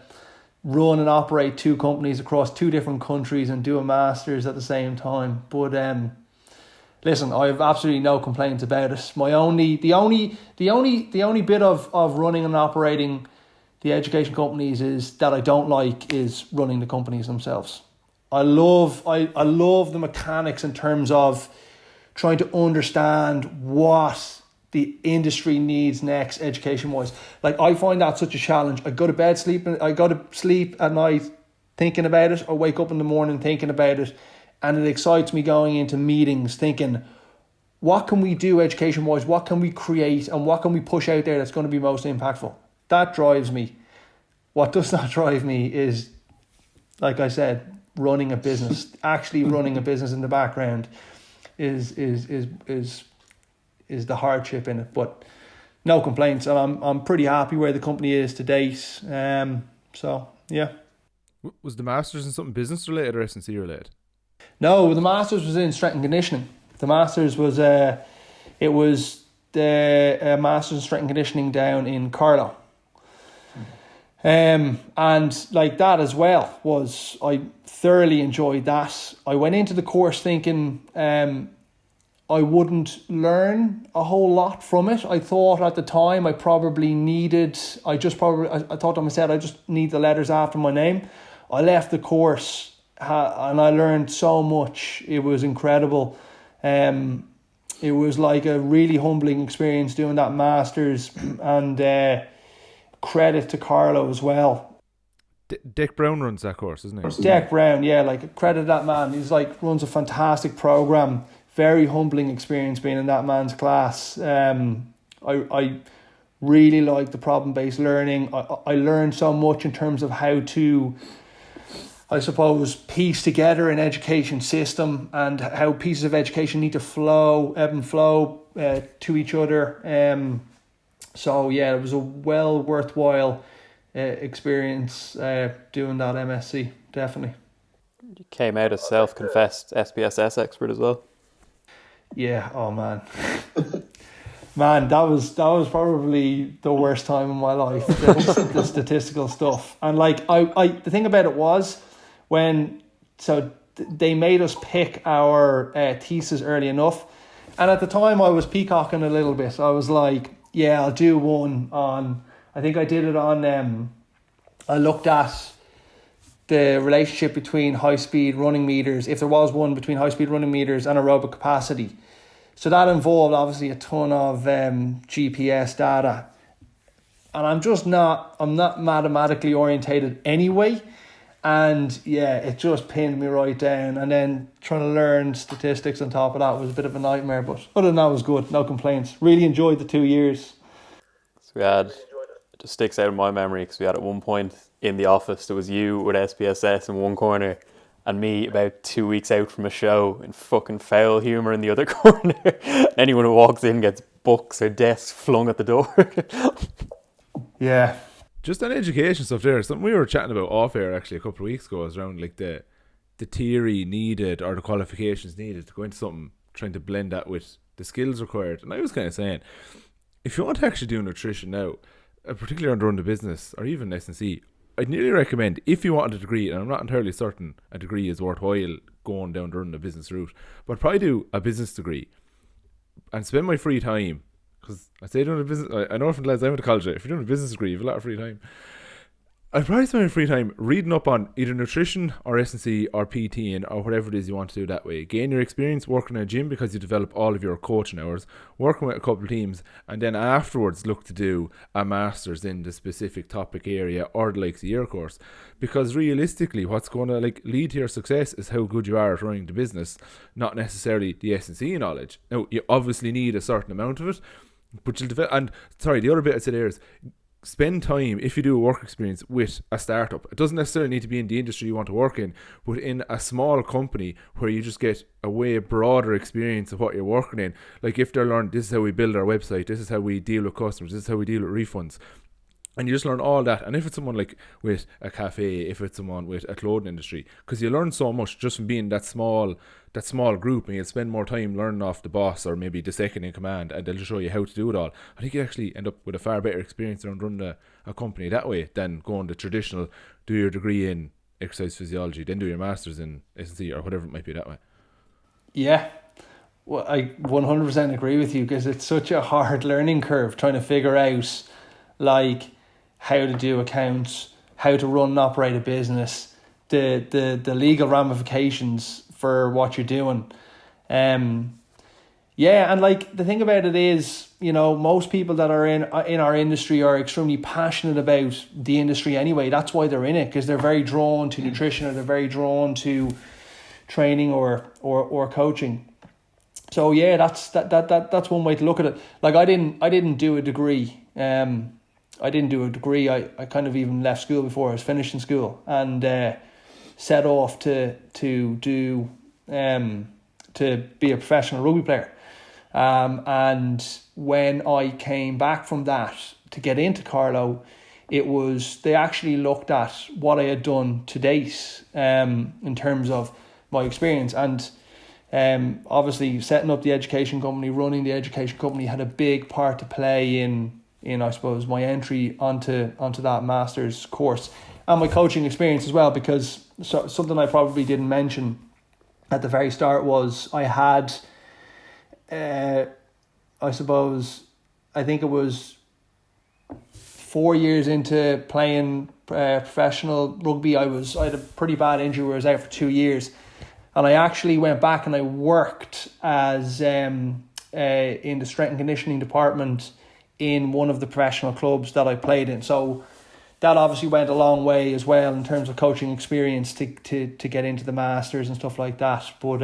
run and operate two companies across two different countries and do a master's at the same time. But listen, I have absolutely no complaints about it. The only bit of running and operating the education companies is that I don't like is running the companies themselves. I love the mechanics in terms of trying to understand what the industry needs next education wise. Like, I find that such a challenge. I go to sleep at night thinking about it, or wake up in the morning thinking about it, and it excites me going into meetings thinking, what can we do education wise? What can we create and what can we push out there that's going to be most impactful? That drives me. What does not drive me is, like I said, running a business. Actually running a business in the background is the hardship in it. But no complaints, and I'm pretty happy where the company is to date. So yeah. Was the master's in something business related or S&C related? No, the master's was in strength and conditioning. The master's was the master's in strength and conditioning down in Carlow. And like that as well was, I thoroughly enjoyed that. I went into the course thinking I wouldn't learn a whole lot from it. I thought at the time I thought to myself, I just need the letters after my name. I left the course and I learned so much. It was incredible. It was like a really humbling experience doing that master's, and credit to Carlo as well. Dick Brown runs that course, isn't he? Dick Brown, yeah, like credit that man. He's like runs a fantastic program. Very humbling experience being in that man's class. I Really like the problem-based learning. I learned so much in terms of how to, I suppose, piece together an education system and how pieces of education need to flow, ebb and flow to each other. So yeah, it was a worthwhile experience doing that MSc, definitely. You came out a self-confessed SPSS expert as well. Yeah, oh man. Man, that was probably the worst time in my life, the statistical stuff. And like the thing about it was they made us pick our thesis early enough, and at the time I was peacocking a little bit. I was like, yeah, I'll do one on, I think I did it on I looked at the relationship between high speed running meters, if there was one, between high speed running meters and aerobic capacity. So that involved obviously a ton of GPS data, and I'm not mathematically orientated anyway, and yeah, it just pinned me right down. And then trying to learn statistics on top of that was a bit of a nightmare, but other than that, it was good, no complaints. Really enjoyed the 2 years. So we had, it just sticks out in my memory because we had at one point in the office, there was you with SPSS in one corner and me about 2 weeks out from a show in fucking foul humour in the other corner. Anyone who walks in gets books or desks flung at the door. Yeah. Just on education stuff there, something we were chatting about off air actually a couple of weeks ago was around like the theory needed or the qualifications needed to go into something, trying to blend that with the skills required. And I was kind of saying, if you want to actually do nutrition now, particularly on running the business or even S&C, I'd nearly recommend, if you want a degree, and I'm not entirely certain a degree is worthwhile going down the running a business route, but probably do a business degree and spend my free time, because I say doing a business, I know from the lads I went to college, if you're doing a business degree, you have a lot of free time. I'd probably spend my free time reading up on either nutrition or S&C or PTing or whatever it is you want to do that way. Gain your experience working in a gym because you develop all of your coaching hours, working with a couple of teams, and then afterwards look to do a master's in the specific topic area or the likes of your course. Because realistically, what's going to lead to your success is how good you are at running the business, not necessarily the S&C knowledge. Now, you obviously need a certain amount of it, but you'll develop. And sorry, the other bit I'd say there is, spend time, if you do a work experience, with a startup. It doesn't necessarily need to be in the industry you want to work in, but in a small company where you just get a way broader experience of what you're working in. Like if they're learning, this is how we build our website, this is how we deal with customers, this is how we deal with refunds. And you just learn all that. And if it's someone like with a cafe, if it's someone with a clothing industry, because you learn so much just from being that small group, and you'll spend more time learning off the boss or maybe the second in command, and they'll just show you how to do it all. I think you actually end up with a far better experience around running a company that way than going the traditional, do your degree in exercise physiology, then do your master's in S&C or whatever it might be that way. Yeah. Well, I 100% agree with you, because it's such a hard learning curve trying to figure out like how to do accounts, how to run and operate a business, the legal ramifications for what you're doing. Yeah, and like the thing about it is, you know, most people that are in our industry are extremely passionate about the industry anyway. That's why they're in it, because they're very drawn to nutrition, or they're very drawn to training or coaching. So yeah, that's one way to look at it. Like I didn't do a degree. I didn't do a degree. I kind of even left school before I was finishing school, and set off to be a professional rugby player. And when I came back from that to get into Carlow, they actually looked at what I had done to date, in terms of my experience, and obviously setting up the education company, running the education company had a big part to play in I suppose my entry onto that master's course, and my coaching experience as well, because something I probably didn't mention at the very start was I had I suppose I think it was 4 years into playing professional rugby, I had a pretty bad injury where I was out for 2 years, and I actually went back and I worked as in the strength and conditioning department in one of the professional clubs that I played in. So that obviously went a long way as well in terms of coaching experience to get into the masters and stuff like that. But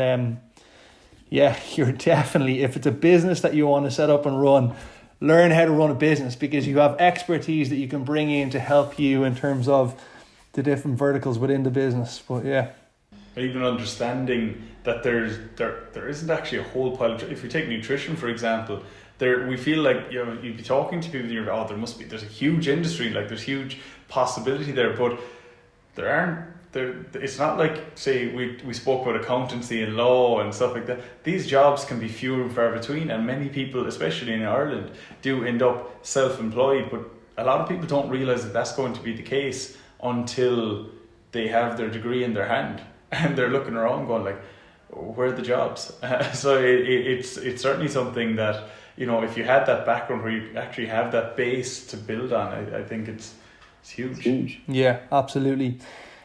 yeah, you're definitely, if it's a business that you want to set up and run, learn how to run a business, because you have expertise that you can bring in to help you in terms of the different verticals within the business. But yeah. Even understanding that there isn't actually a whole pile of, if you take nutrition for example, we feel like, you know, you'd be talking to people and you're, oh, there's a huge industry, like there's huge possibility there, but it's not like, say, we spoke about accountancy and law and stuff like that. These jobs can be few and far between, and many people, especially in Ireland, do end up self-employed, but a lot of people don't realise that that's going to be the case until they have their degree in their hand and they're looking around going like, where are the jobs? So it's certainly something that, you know, if you had that background where you actually have that base to build on, I think it's huge. Yeah, absolutely.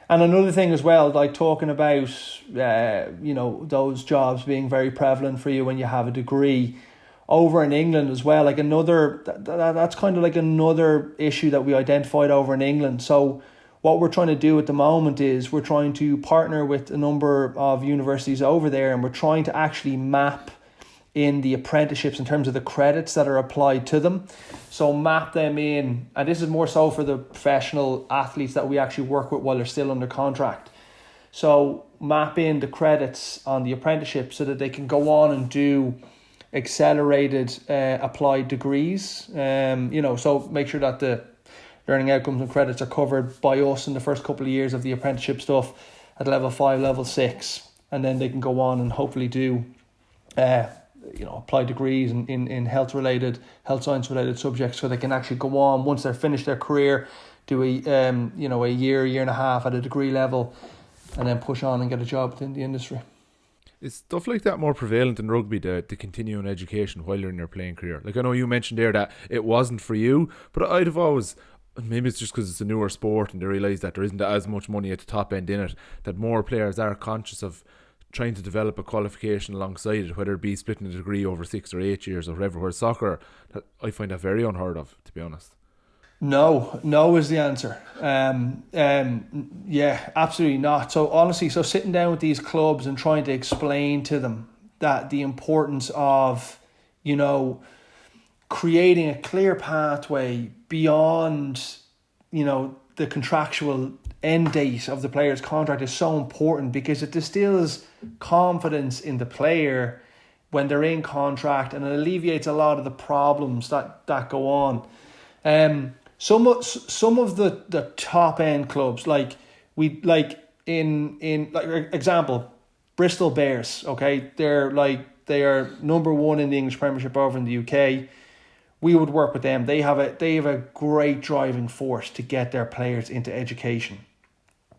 And another thing as well, like talking about, you know, those jobs being very prevalent for you when you have a degree. Over in England as well, like that's kind of like another issue that we identified over in England. So what we're trying to do at the moment is we're trying to partner with a number of universities over there, and we're trying to actually map in the apprenticeships in terms of the credits that are applied to them. So map them in, and this is more so for the professional athletes that we actually work with while they're still under contract. So map in the credits on the apprenticeship so that they can go on and do accelerated applied degrees. You know, so make sure that the learning outcomes and credits are covered by us in the first couple of years of the apprenticeship stuff at level 5, level 6, and then they can go on and hopefully do you know, applied degrees in health science related subjects, so they can actually go on once they're finished their career, do a year and a half at a degree level, and then push on and get a job within the industry. Is stuff like that more prevalent in rugby, the continuing education while you're in your playing career? Like, I know you mentioned there that it wasn't for you, but I'd have always, maybe it's just because it's a newer sport and they realise that there isn't as much money at the top end in it, that more players are conscious of trying to develop a qualification alongside it, whether it be splitting a degree over 6 or 8 years or whatever. Whereas soccer, I find that very unheard of, to be honest. No is the answer. Yeah, absolutely not. So honestly, so sitting down with these clubs and trying to explain to them that the importance of, you know, creating a clear pathway beyond, you know, the contractual end date of the player's contract is so important, because it distills confidence in the player when they're in contract, and it alleviates a lot of the problems that go on. Some of the top end clubs, like example, Bristol Bears, okay, they are number 1 in the English Premiership over in the UK. We would work with them. They have a great driving force to get their players into education.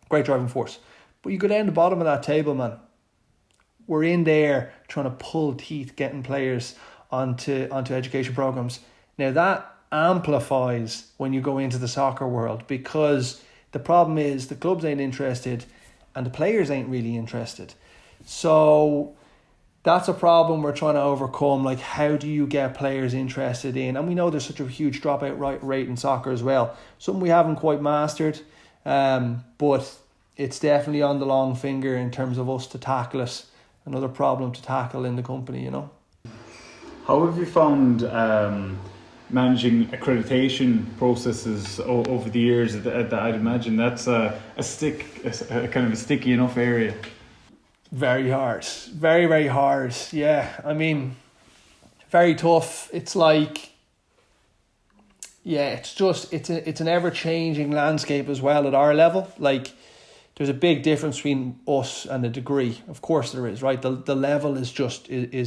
Great driving force. But you go down the bottom of that table, man. We're in there trying to pull teeth, getting players onto education programs. Now that amplifies when you go into the soccer world, because the problem is the clubs ain't interested and the players ain't really interested. So that's a problem we're trying to overcome. Like, how do you get players interested in? And we know there's such a huge dropout rate in soccer as well. Something we haven't quite mastered, but it's definitely on the long finger in terms of us to tackle it. Another problem to tackle in the company, you know. How have you found managing accreditation processes over the years? That I'd imagine that's a kind of a sticky enough area. Very hard. Very, very hard. Yeah, I mean, very tough. It's like, yeah, it's an ever-changing landscape as well at our level. Like, there's a big difference between us and the degree. Of course there is, right? The level is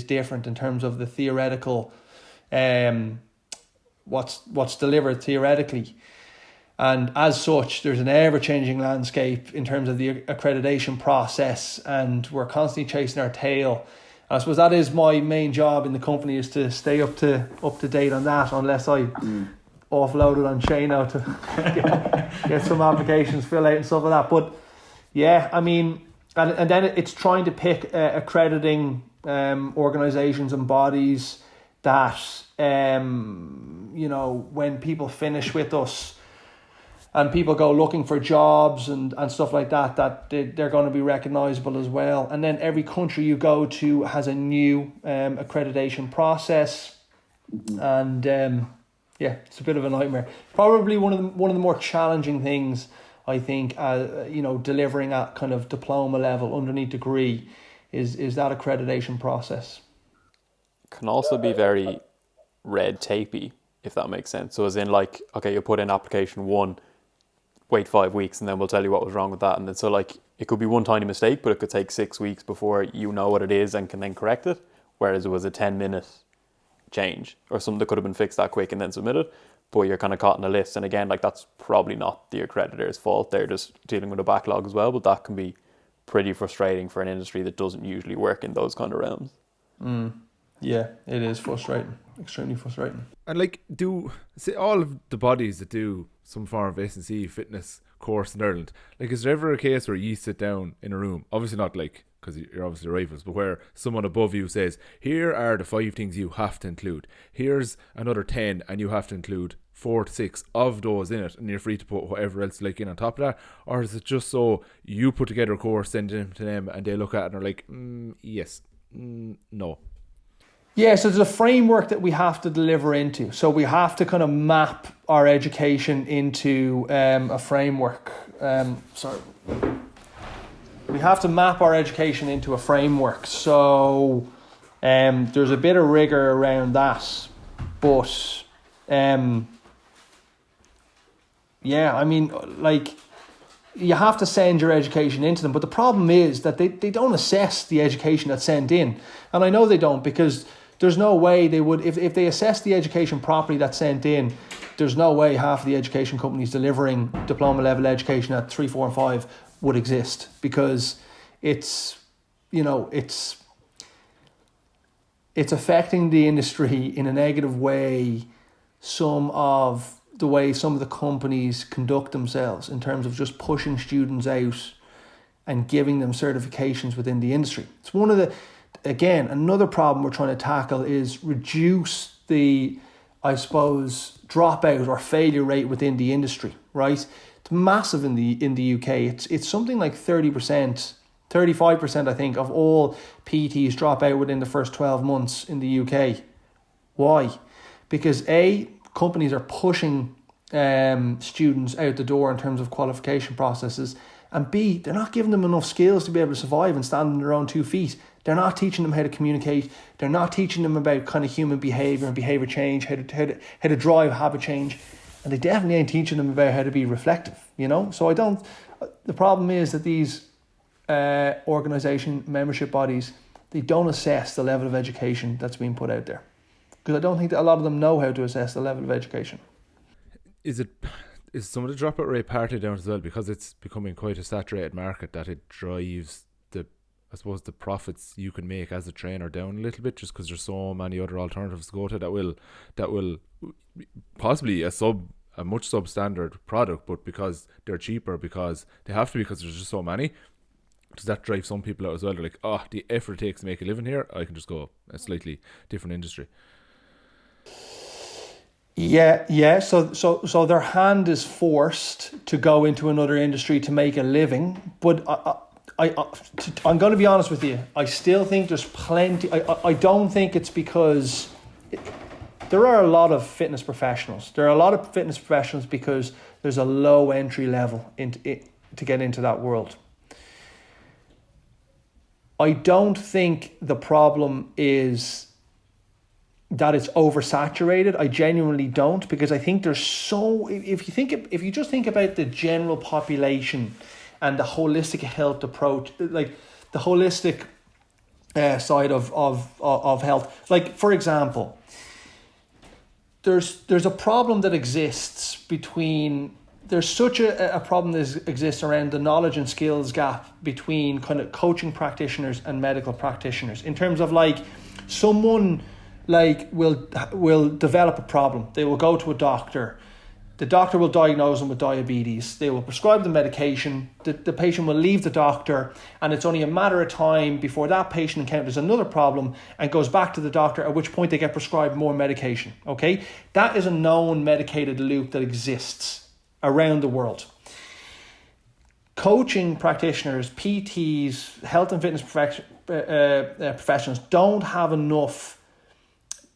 different in terms of the theoretical, what's delivered theoretically. And as such, there's an ever-changing landscape in terms of the accreditation process, and we're constantly chasing our tail. And I suppose that is my main job in the company, is to stay up to date on that, unless I offload it on Shane now to get some applications filled out and stuff like that. But yeah, I mean, and then it's trying to pick accrediting organisations and bodies that, you know, when people finish with us and people go looking for jobs and stuff like that, they're going to be recognisable as well. And then every country you go to has a new accreditation process. And yeah, it's a bit of a nightmare. Probably one of the more challenging things, I think, delivering at kind of diploma level underneath degree is that accreditation process. Can also be very red tapey, if that makes sense. So as in like, okay, you put in application 1, wait 5 weeks, and then we'll tell you what was wrong with that. And then so like it could be one tiny mistake, but it could take 6 weeks before you know what it is and can then correct it. Whereas it was a 10-minute change or something that could have been fixed that quick and then submitted. But you're kind of caught in a list. And again, like that's probably not the accreditor's fault. They're just dealing with a backlog as well. But that can be pretty frustrating for an industry that doesn't usually work in those kind of realms. Yeah, it is frustrating. Extremely frustrating. And like, all of the bodies that do some form of S&C fitness course in Ireland, like, is there ever a case where you sit down in a room, obviously not like, because you're obviously rivals, but where someone above you says, here are the 5 things you have to include, here's another 10, and you have to include 4 to 6 of those in it, and you're free to put whatever else like in on top of that? Or is it just so you put together a course, send it to them, and they look at it and are like, yes, no? Yeah, so there's a framework that we have to deliver into. So we have to kind of map our education into a framework. We have to map our education into a framework. So there's a bit of rigor around that. But yeah, I mean, like, you have to send your education into them. But the problem is that they don't assess the education that's sent in. And I know they don't, because there's no way they would, if they assess the education properly that's sent in, there's no way half of the education companies delivering diploma level education at 3, 4 and 5 would exist, because it's affecting the industry in a negative way, some of the companies conduct themselves in terms of just pushing students out and giving them certifications within the industry. It's one of the, again, another problem we're trying to tackle is reduce the, I suppose, dropout or failure rate within the industry, right? It's massive in the UK. It's something like 30%, 35%, I think, of all PTs drop out within the first 12 months in the UK. Why? Because companies are pushing students out the door in terms of qualification processes, and B, they're not giving them enough skills to be able to survive and stand on their own 2 feet. They're not teaching them how to communicate. They're not teaching them about kind of human behaviour and behaviour change, how to drive habit change. And they definitely ain't teaching them about how to be reflective, So the problem is that these organisation membership bodies, they don't assess the level of education that's being put out there. Because I don't think that a lot of them know how to assess the level of education. Is some of the dropout rate partly down as well because it's becoming quite a saturated market, that it drives the profits you can make as a trainer down a little bit, just because there's so many other alternatives to go to that will possibly a much substandard product, but because they're cheaper, because they have to be, because there's just so many. Does that drive some people out as well? They're like, the effort it takes to make a living here, I can just go a slightly different industry. Yeah. So their hand is forced to go into another industry to make a living. But I'm going to be honest with you. I still think there's plenty. I don't think it's because there are a lot of fitness professionals. There are a lot of fitness professionals because there's a low entry level to get into that world. I don't think the problem is that it's oversaturated. I genuinely don't, because I think there's if you just think about the general population and the holistic health approach, like the holistic side of health. Like, for example, there's a problem that exists between. There's such a problem that exists around the knowledge and skills gap between kind of coaching practitioners and medical practitioners, in terms of like someone like will develop a problem. They will go to a doctor. The doctor will diagnose them with diabetes. They will prescribe the medication. The patient will leave the doctor, and it's only a matter of time before that patient encounters another problem and goes back to the doctor, at which point they get prescribed more medication. Okay? That is a known medicated loop that exists around the world. Coaching practitioners, PTs, health and fitness professionals don't have enough.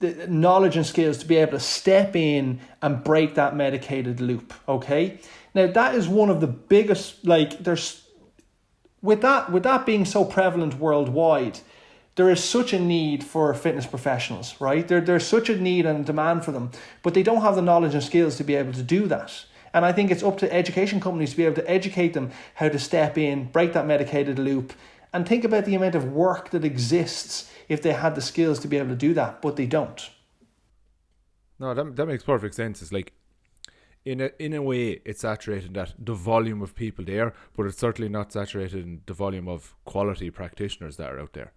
the knowledge and skills to be able to step in and break that medicated loop. Okay, now that is one of the biggest, like, there's with that being so prevalent worldwide, there is such a need for fitness professionals, right? There's such a need and demand for them, but they don't have the knowledge and skills to be able to do that. And I think it's up to education companies to be able to educate them how to step in, break that medicated loop, and think about the amount of work that exists if they had the skills to be able to do that, but they don't. No, that makes perfect sense. It's like, in a way, it's saturated in that the volume of people there, but it's certainly not saturated in the volume of quality practitioners that are out there.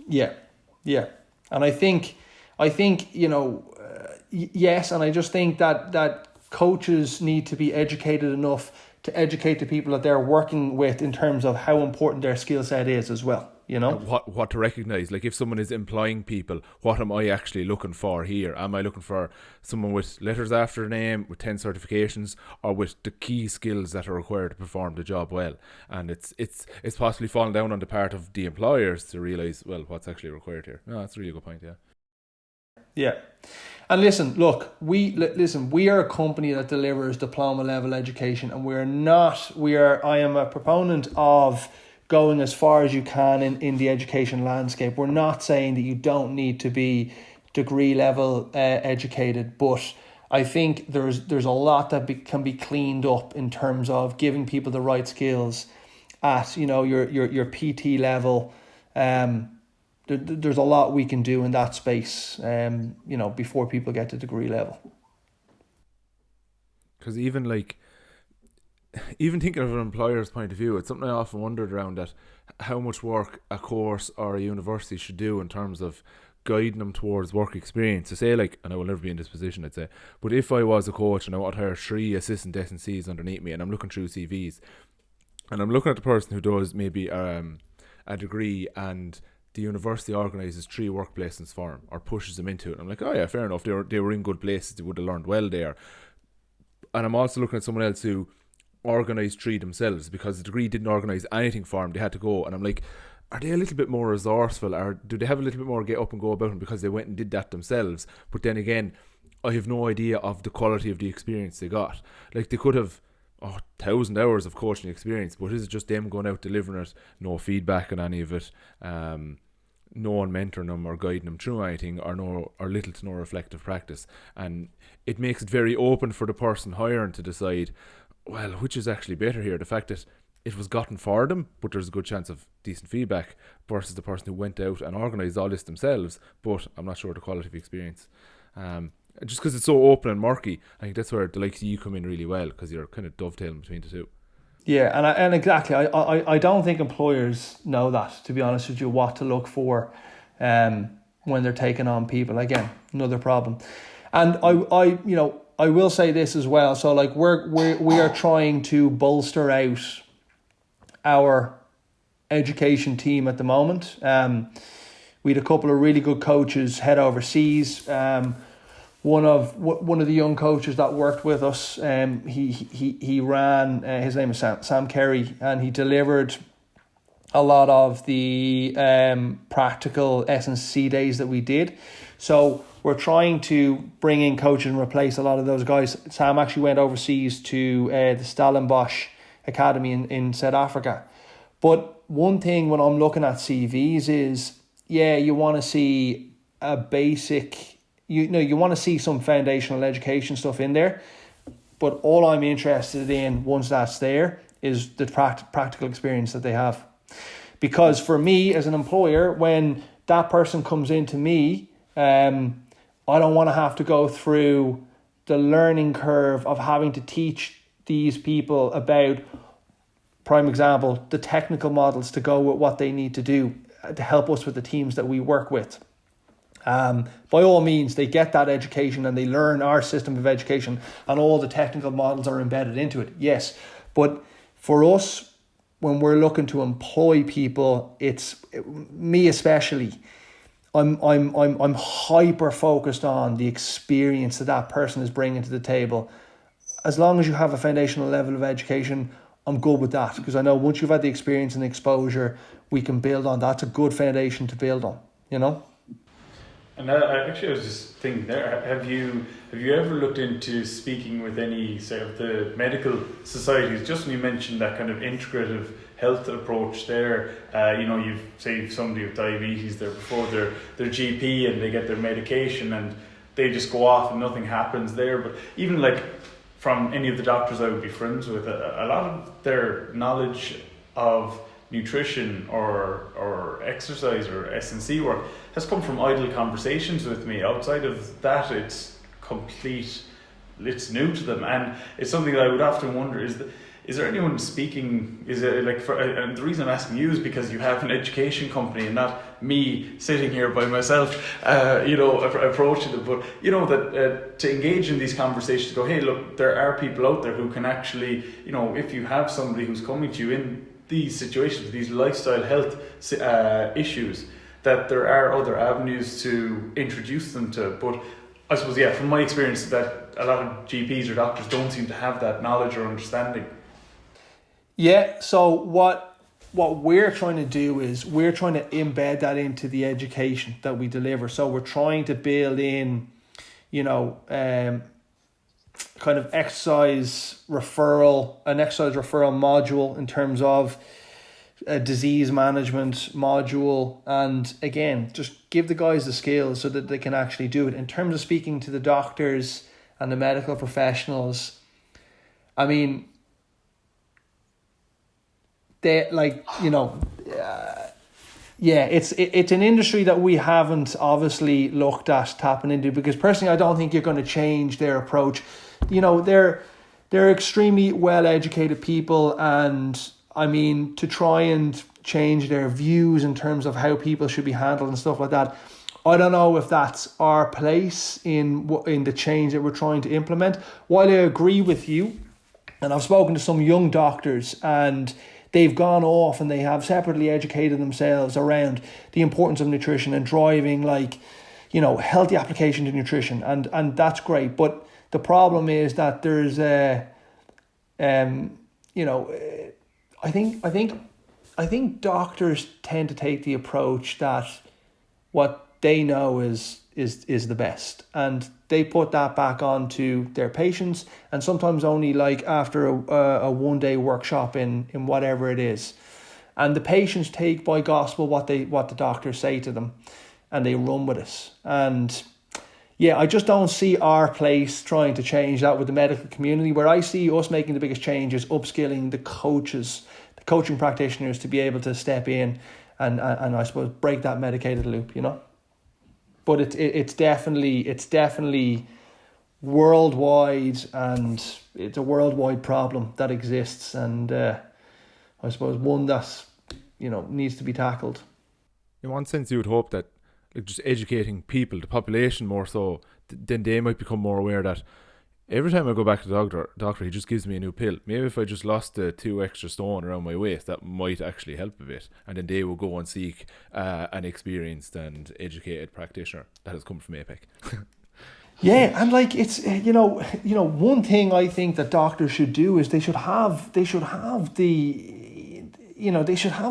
Yeah. And I think yes, and I just think that coaches need to be educated enough to educate the people that they're working with in terms of how important their skill set is as well. What to recognize, like if someone is employing people, what am I actually looking for here? Am I looking for someone with letters after their name, with 10 certifications, or with the key skills that are required to perform the job well? And it's possibly fallen down on the part of the employers to realize, well, what's actually required here. No, that's a really good point. Yeah. And listen, look, we are a company that delivers diploma level education, and I am a proponent of going as far as you can in the education landscape. We're not saying that you don't need to be degree level educated, but I think there's a lot that can be cleaned up in terms of giving people the right skills at your PT level. There's a lot we can do in that space, before people get to degree level. Because even thinking of an employer's point of view, it's something I often wondered around, that how much work a course or a university should do in terms of guiding them towards work experience. To say, like, and I will never be in this position, I'd say, but if I was a coach and I want to hire 3 assistant S&Cs underneath me, and I'm looking through CVs, and I'm looking at the person who does maybe a degree, and the university organises 3 work placements for him or pushes them into it, I'm like, oh yeah, fair enough, they were in good places, they would have learned well there. And I'm also looking at someone else who organised 3 themselves, because the degree didn't organise anything for them, they had to go, and I'm like, are they a little bit more resourceful, or do they have a little bit more get up and go about them because they went and did that themselves? But then again, I have no idea of the quality of the experience they got. Like, they could have 1,000 hours of coaching experience, but is it just them going out delivering it, no feedback on any of it, no one mentoring them or guiding them through anything, or little to no reflective practice? And it makes it very open for the person hiring to decide, well, which is actually better here, the fact that it was gotten for them, but there's a good chance of decent feedback, versus the person who went out and organised all this themselves, but I'm not sure the quality of experience. Just because it's so open and murky, I think that's where the likes of you come in really well, because you're kind of dovetailing between the two. Yeah, and exactly, I don't think employers know that, to be honest with you, what to look for when they're taking on people. Again, another problem. And I will say this as well. So like we are trying to bolster out our education team at the moment. We had a couple of really good coaches head overseas. One of the young coaches that worked with us, he ran. His name is Sam Kerry, and he delivered a lot of the practical S&C days that we did. So we're trying to bring in coaches and replace a lot of those guys. Sam actually went overseas to the Stellenbosch Academy in South Africa. But one thing when I'm looking at CVs is, you want to see a basic, you want to see some foundational education stuff in there. But all I'm interested in, once that's there, is the practical experience that they have. Because for me as an employer, when that person comes into me, I don't want to have to go through the learning curve of having to teach these people about, prime example, the technical models to go with what they need to do to help us with the teams that we work with. By all means, they get that education and they learn our system of education, and all the technical models are embedded into it. Yes, but for us, when we're looking to employ people, me especially, I'm hyper focused on the experience that person is bringing to the table. As long as you have a foundational level of education, I'm good with that, because I know once you've had the experience and exposure, we can build on. That's a good foundation to build on, And actually, I was just thinking there. Have you ever looked into speaking with any, say, of the medical societies? Just when you mentioned that kind of integrative health approach there, you've saved somebody with diabetes there before their GP, and they get their medication and they just go off and nothing happens there. But even like from any of the doctors I would be friends with, a lot of their knowledge of nutrition or exercise or S&C work has come from idle conversations with me. Outside of that, it's new to them, and it's something that I would often wonder, is there anyone speaking, is it like, and the reason I'm asking you is because you have an education company and not me sitting here by myself, approaching it, but that to engage in these conversations, go, hey, look, there are people out there who can actually, if you have somebody who's coming to you in these situations, these lifestyle health issues, that there are other avenues to introduce them to. But I suppose, from my experience, that a lot of GPs or doctors don't seem to have that knowledge or understanding. Yeah, so what we're trying to do is we're trying to embed that into the education that we deliver. So we're trying to build in, kind of an exercise referral module in terms of a disease management module, and again, just give the guys the skills so that they can actually do it. In terms of speaking to the doctors and the medical professionals, I mean, they it's an industry that we haven't obviously looked at tapping into, because personally I don't think you're going to change their approach. They're extremely well educated people, and I mean, to try and change their views in terms of how people should be handled and stuff like that, I don't know if that's our place in the change that we're trying to implement. While I agree with you, and I've spoken to some young doctors, and they've gone off and they have separately educated themselves around the importance of nutrition and driving healthy application to nutrition, and that's great. But the problem is that there's I think doctors tend to take the approach that what they know is the best, and they put that back onto their patients, and sometimes only like after a 1 day workshop in whatever it is, and the patients take by gospel what the doctors say to them, and they run with it. And I just don't see our place trying to change that with the medical community. Where I see us making the biggest change is upskilling the coaches, the coaching practitioners, to be able to step in and I suppose break that medicated loop, But it's definitely worldwide, and it's a worldwide problem that exists, and I suppose one that needs to be tackled. In one sense, you would hope that just educating people, the population more so, then they might become more aware that every time I go back to the doctor, he just gives me a new pill. Maybe if I just lost the 2 extra stone around my waist, that might actually help a bit. And then they will go and seek an experienced and educated practitioner that has come from APEC. Yeah, and it's one thing I think that doctors should do is they should have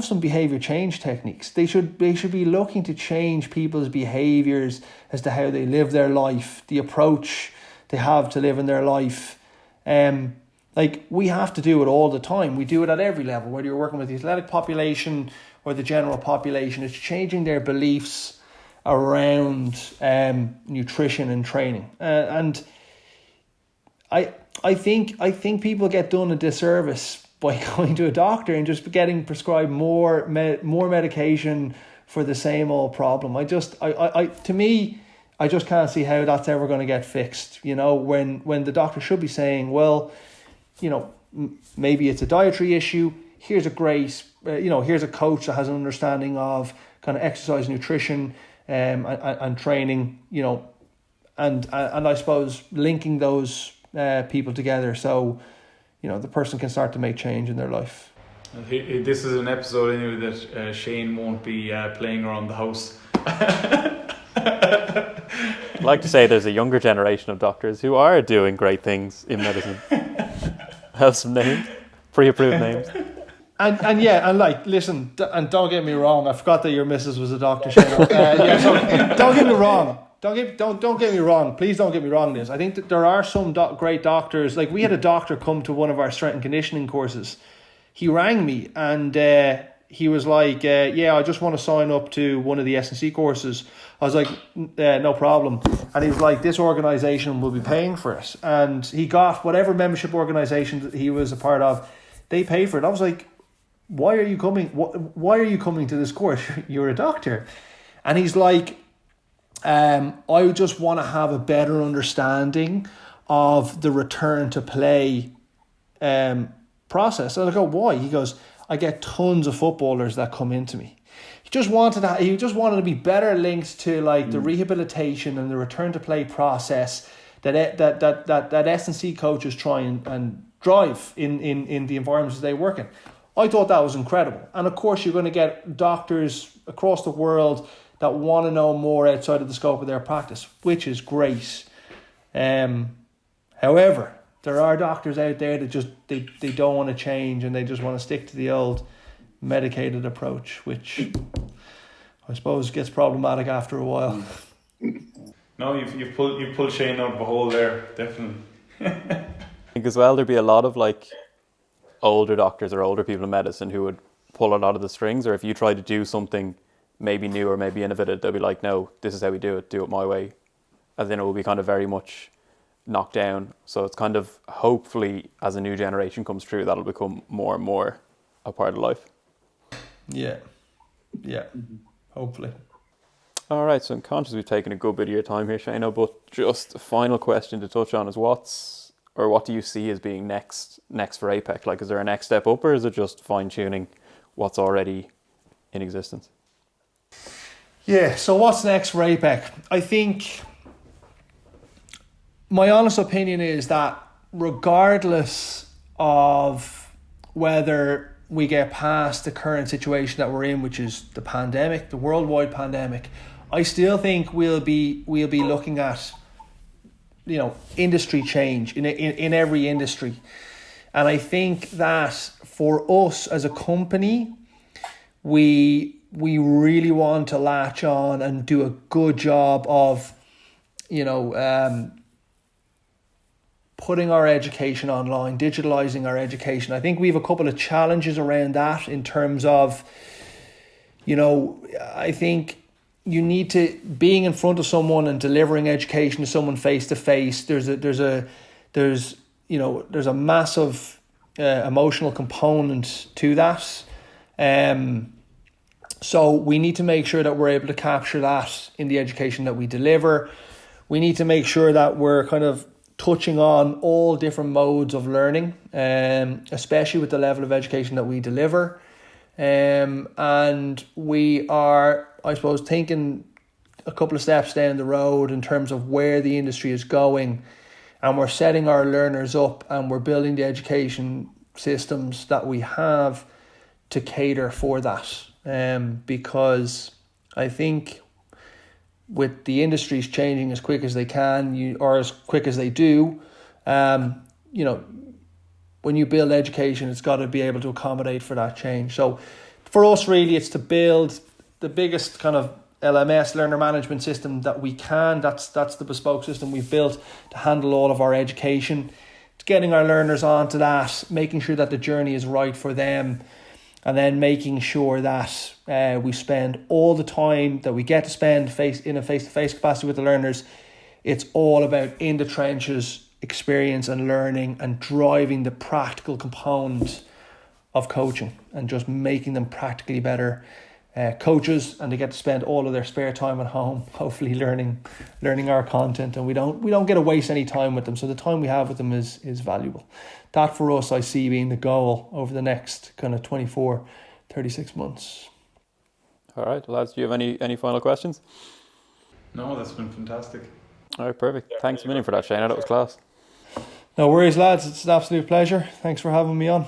some behavior change techniques. They should be looking to change people's behaviors as to how they live their life, the approach they have to live in their life. We have to do it all the time. We do it at every level, whether you're working with the athletic population or the general population. It's changing their beliefs around nutrition and training. And I think people get done a disservice by going to a doctor and just getting prescribed more medication for the same old problem. I just can't see how that's ever going to get fixed. When the doctor should be saying, well, maybe it's a dietary issue. Here's here's a coach that has an understanding of kind of exercise, nutrition, and training. And I suppose linking those people together so the person can start to make change in their life. This is an episode anyway that Shane won't be playing around the house. I'd like to say there's a younger generation of doctors who are doing great things in medicine. Have some names, pre-approved names. And yeah, and like, listen, and don't get me wrong. I forgot that your missus was a doctor, Shane. Yeah, so don't get me wrong. Don't get me wrong. Please don't get me wrong. This, I think that there are some great doctors. Like, we had a doctor come to one of our strength and conditioning courses. He rang me and he was like, "Yeah, I just want to sign up to one of the S&C courses." I was like, "No problem." And he was like, "This organisation will be paying for it," and he got whatever membership organisation that he was a part of. They pay for it. I was like, why are you coming? Why are you coming to this course? You're a doctor. And he's like, I just want to have a better understanding of the return to play process. And I go, why? He goes, I get tons of footballers that come into me. He just wanted to be better linked to like the rehabilitation and the return to play process that S&C coaches try and drive in the environments they work in. I thought that was incredible. And of course, you're going to get doctors across the world that want to know more outside of the scope of their practice, which is great. However, there are doctors out there that just they don't want to change and they just want to stick to the old medicated approach, which I suppose gets problematic after a while. No, you've pulled Shane out of a hole there, definitely. I think as well there'd be a lot of like older doctors or older people in medicine who would pull a lot of the strings, or if you try to do something maybe new or maybe innovative, they'll be like, no, this is how we do it my way. And then it will be kind of very much knocked down. So it's kind of, hopefully as a new generation comes through, that'll become more and more a part of life. Yeah, hopefully. All right, so I'm conscious we've taken a good bit of your time here, Shano, but just a final question to touch on is what do you see as being next for APEC? Like, is there a next step up, or is it just fine-tuning what's already in existence? Yeah, so what's next for APEC? I think my honest opinion is that regardless of whether we get past the current situation that we're in, which is the pandemic, the worldwide pandemic, I still think we'll be looking at, you know, industry change in every industry. And I think that for us as a company, we really want to latch on and do a good job of, you know, putting our education online, digitalizing our education. I think we have a couple of challenges around that in terms of, you know, I think you need to, being in front of someone and delivering education to someone face to face. There's a massive emotional component to that. So we need to make sure that we're able to capture that in the education that we deliver. We need to make sure that we're kind of touching on all different modes of learning, especially with the level of education that we deliver. And we are, I suppose, thinking a couple of steps down the road in terms of where the industry is going, and we're setting our learners up and we're building the education systems that we have to cater for that. Because I think with the industries changing as quick as they can, or as quick as they do, you know, when you build education, it's got to be able to accommodate for that change. So for us, really, it's to build the biggest kind of LMS, learner management system that we can. That's the bespoke system we've built to handle all of our education. It's getting our learners onto that, making sure that the journey is right for them, and then making sure that we spend all the time that we get to spend in a face-to-face capacity with the learners. It's all about in the trenches experience and learning and driving the practical component of coaching and just making them practically better coaches, and they get to spend all of their spare time at home hopefully learning our content, and we don't get to waste any time with them, so the time we have with them is valuable. That for us I see being the goal over the next kind of 24-36 months. All right, lads, do you have any final questions? No, that's been fantastic. All right, perfect. Thanks a million for that, Shane. That was class. No worries, lads. It's an absolute pleasure. Thanks for having me on.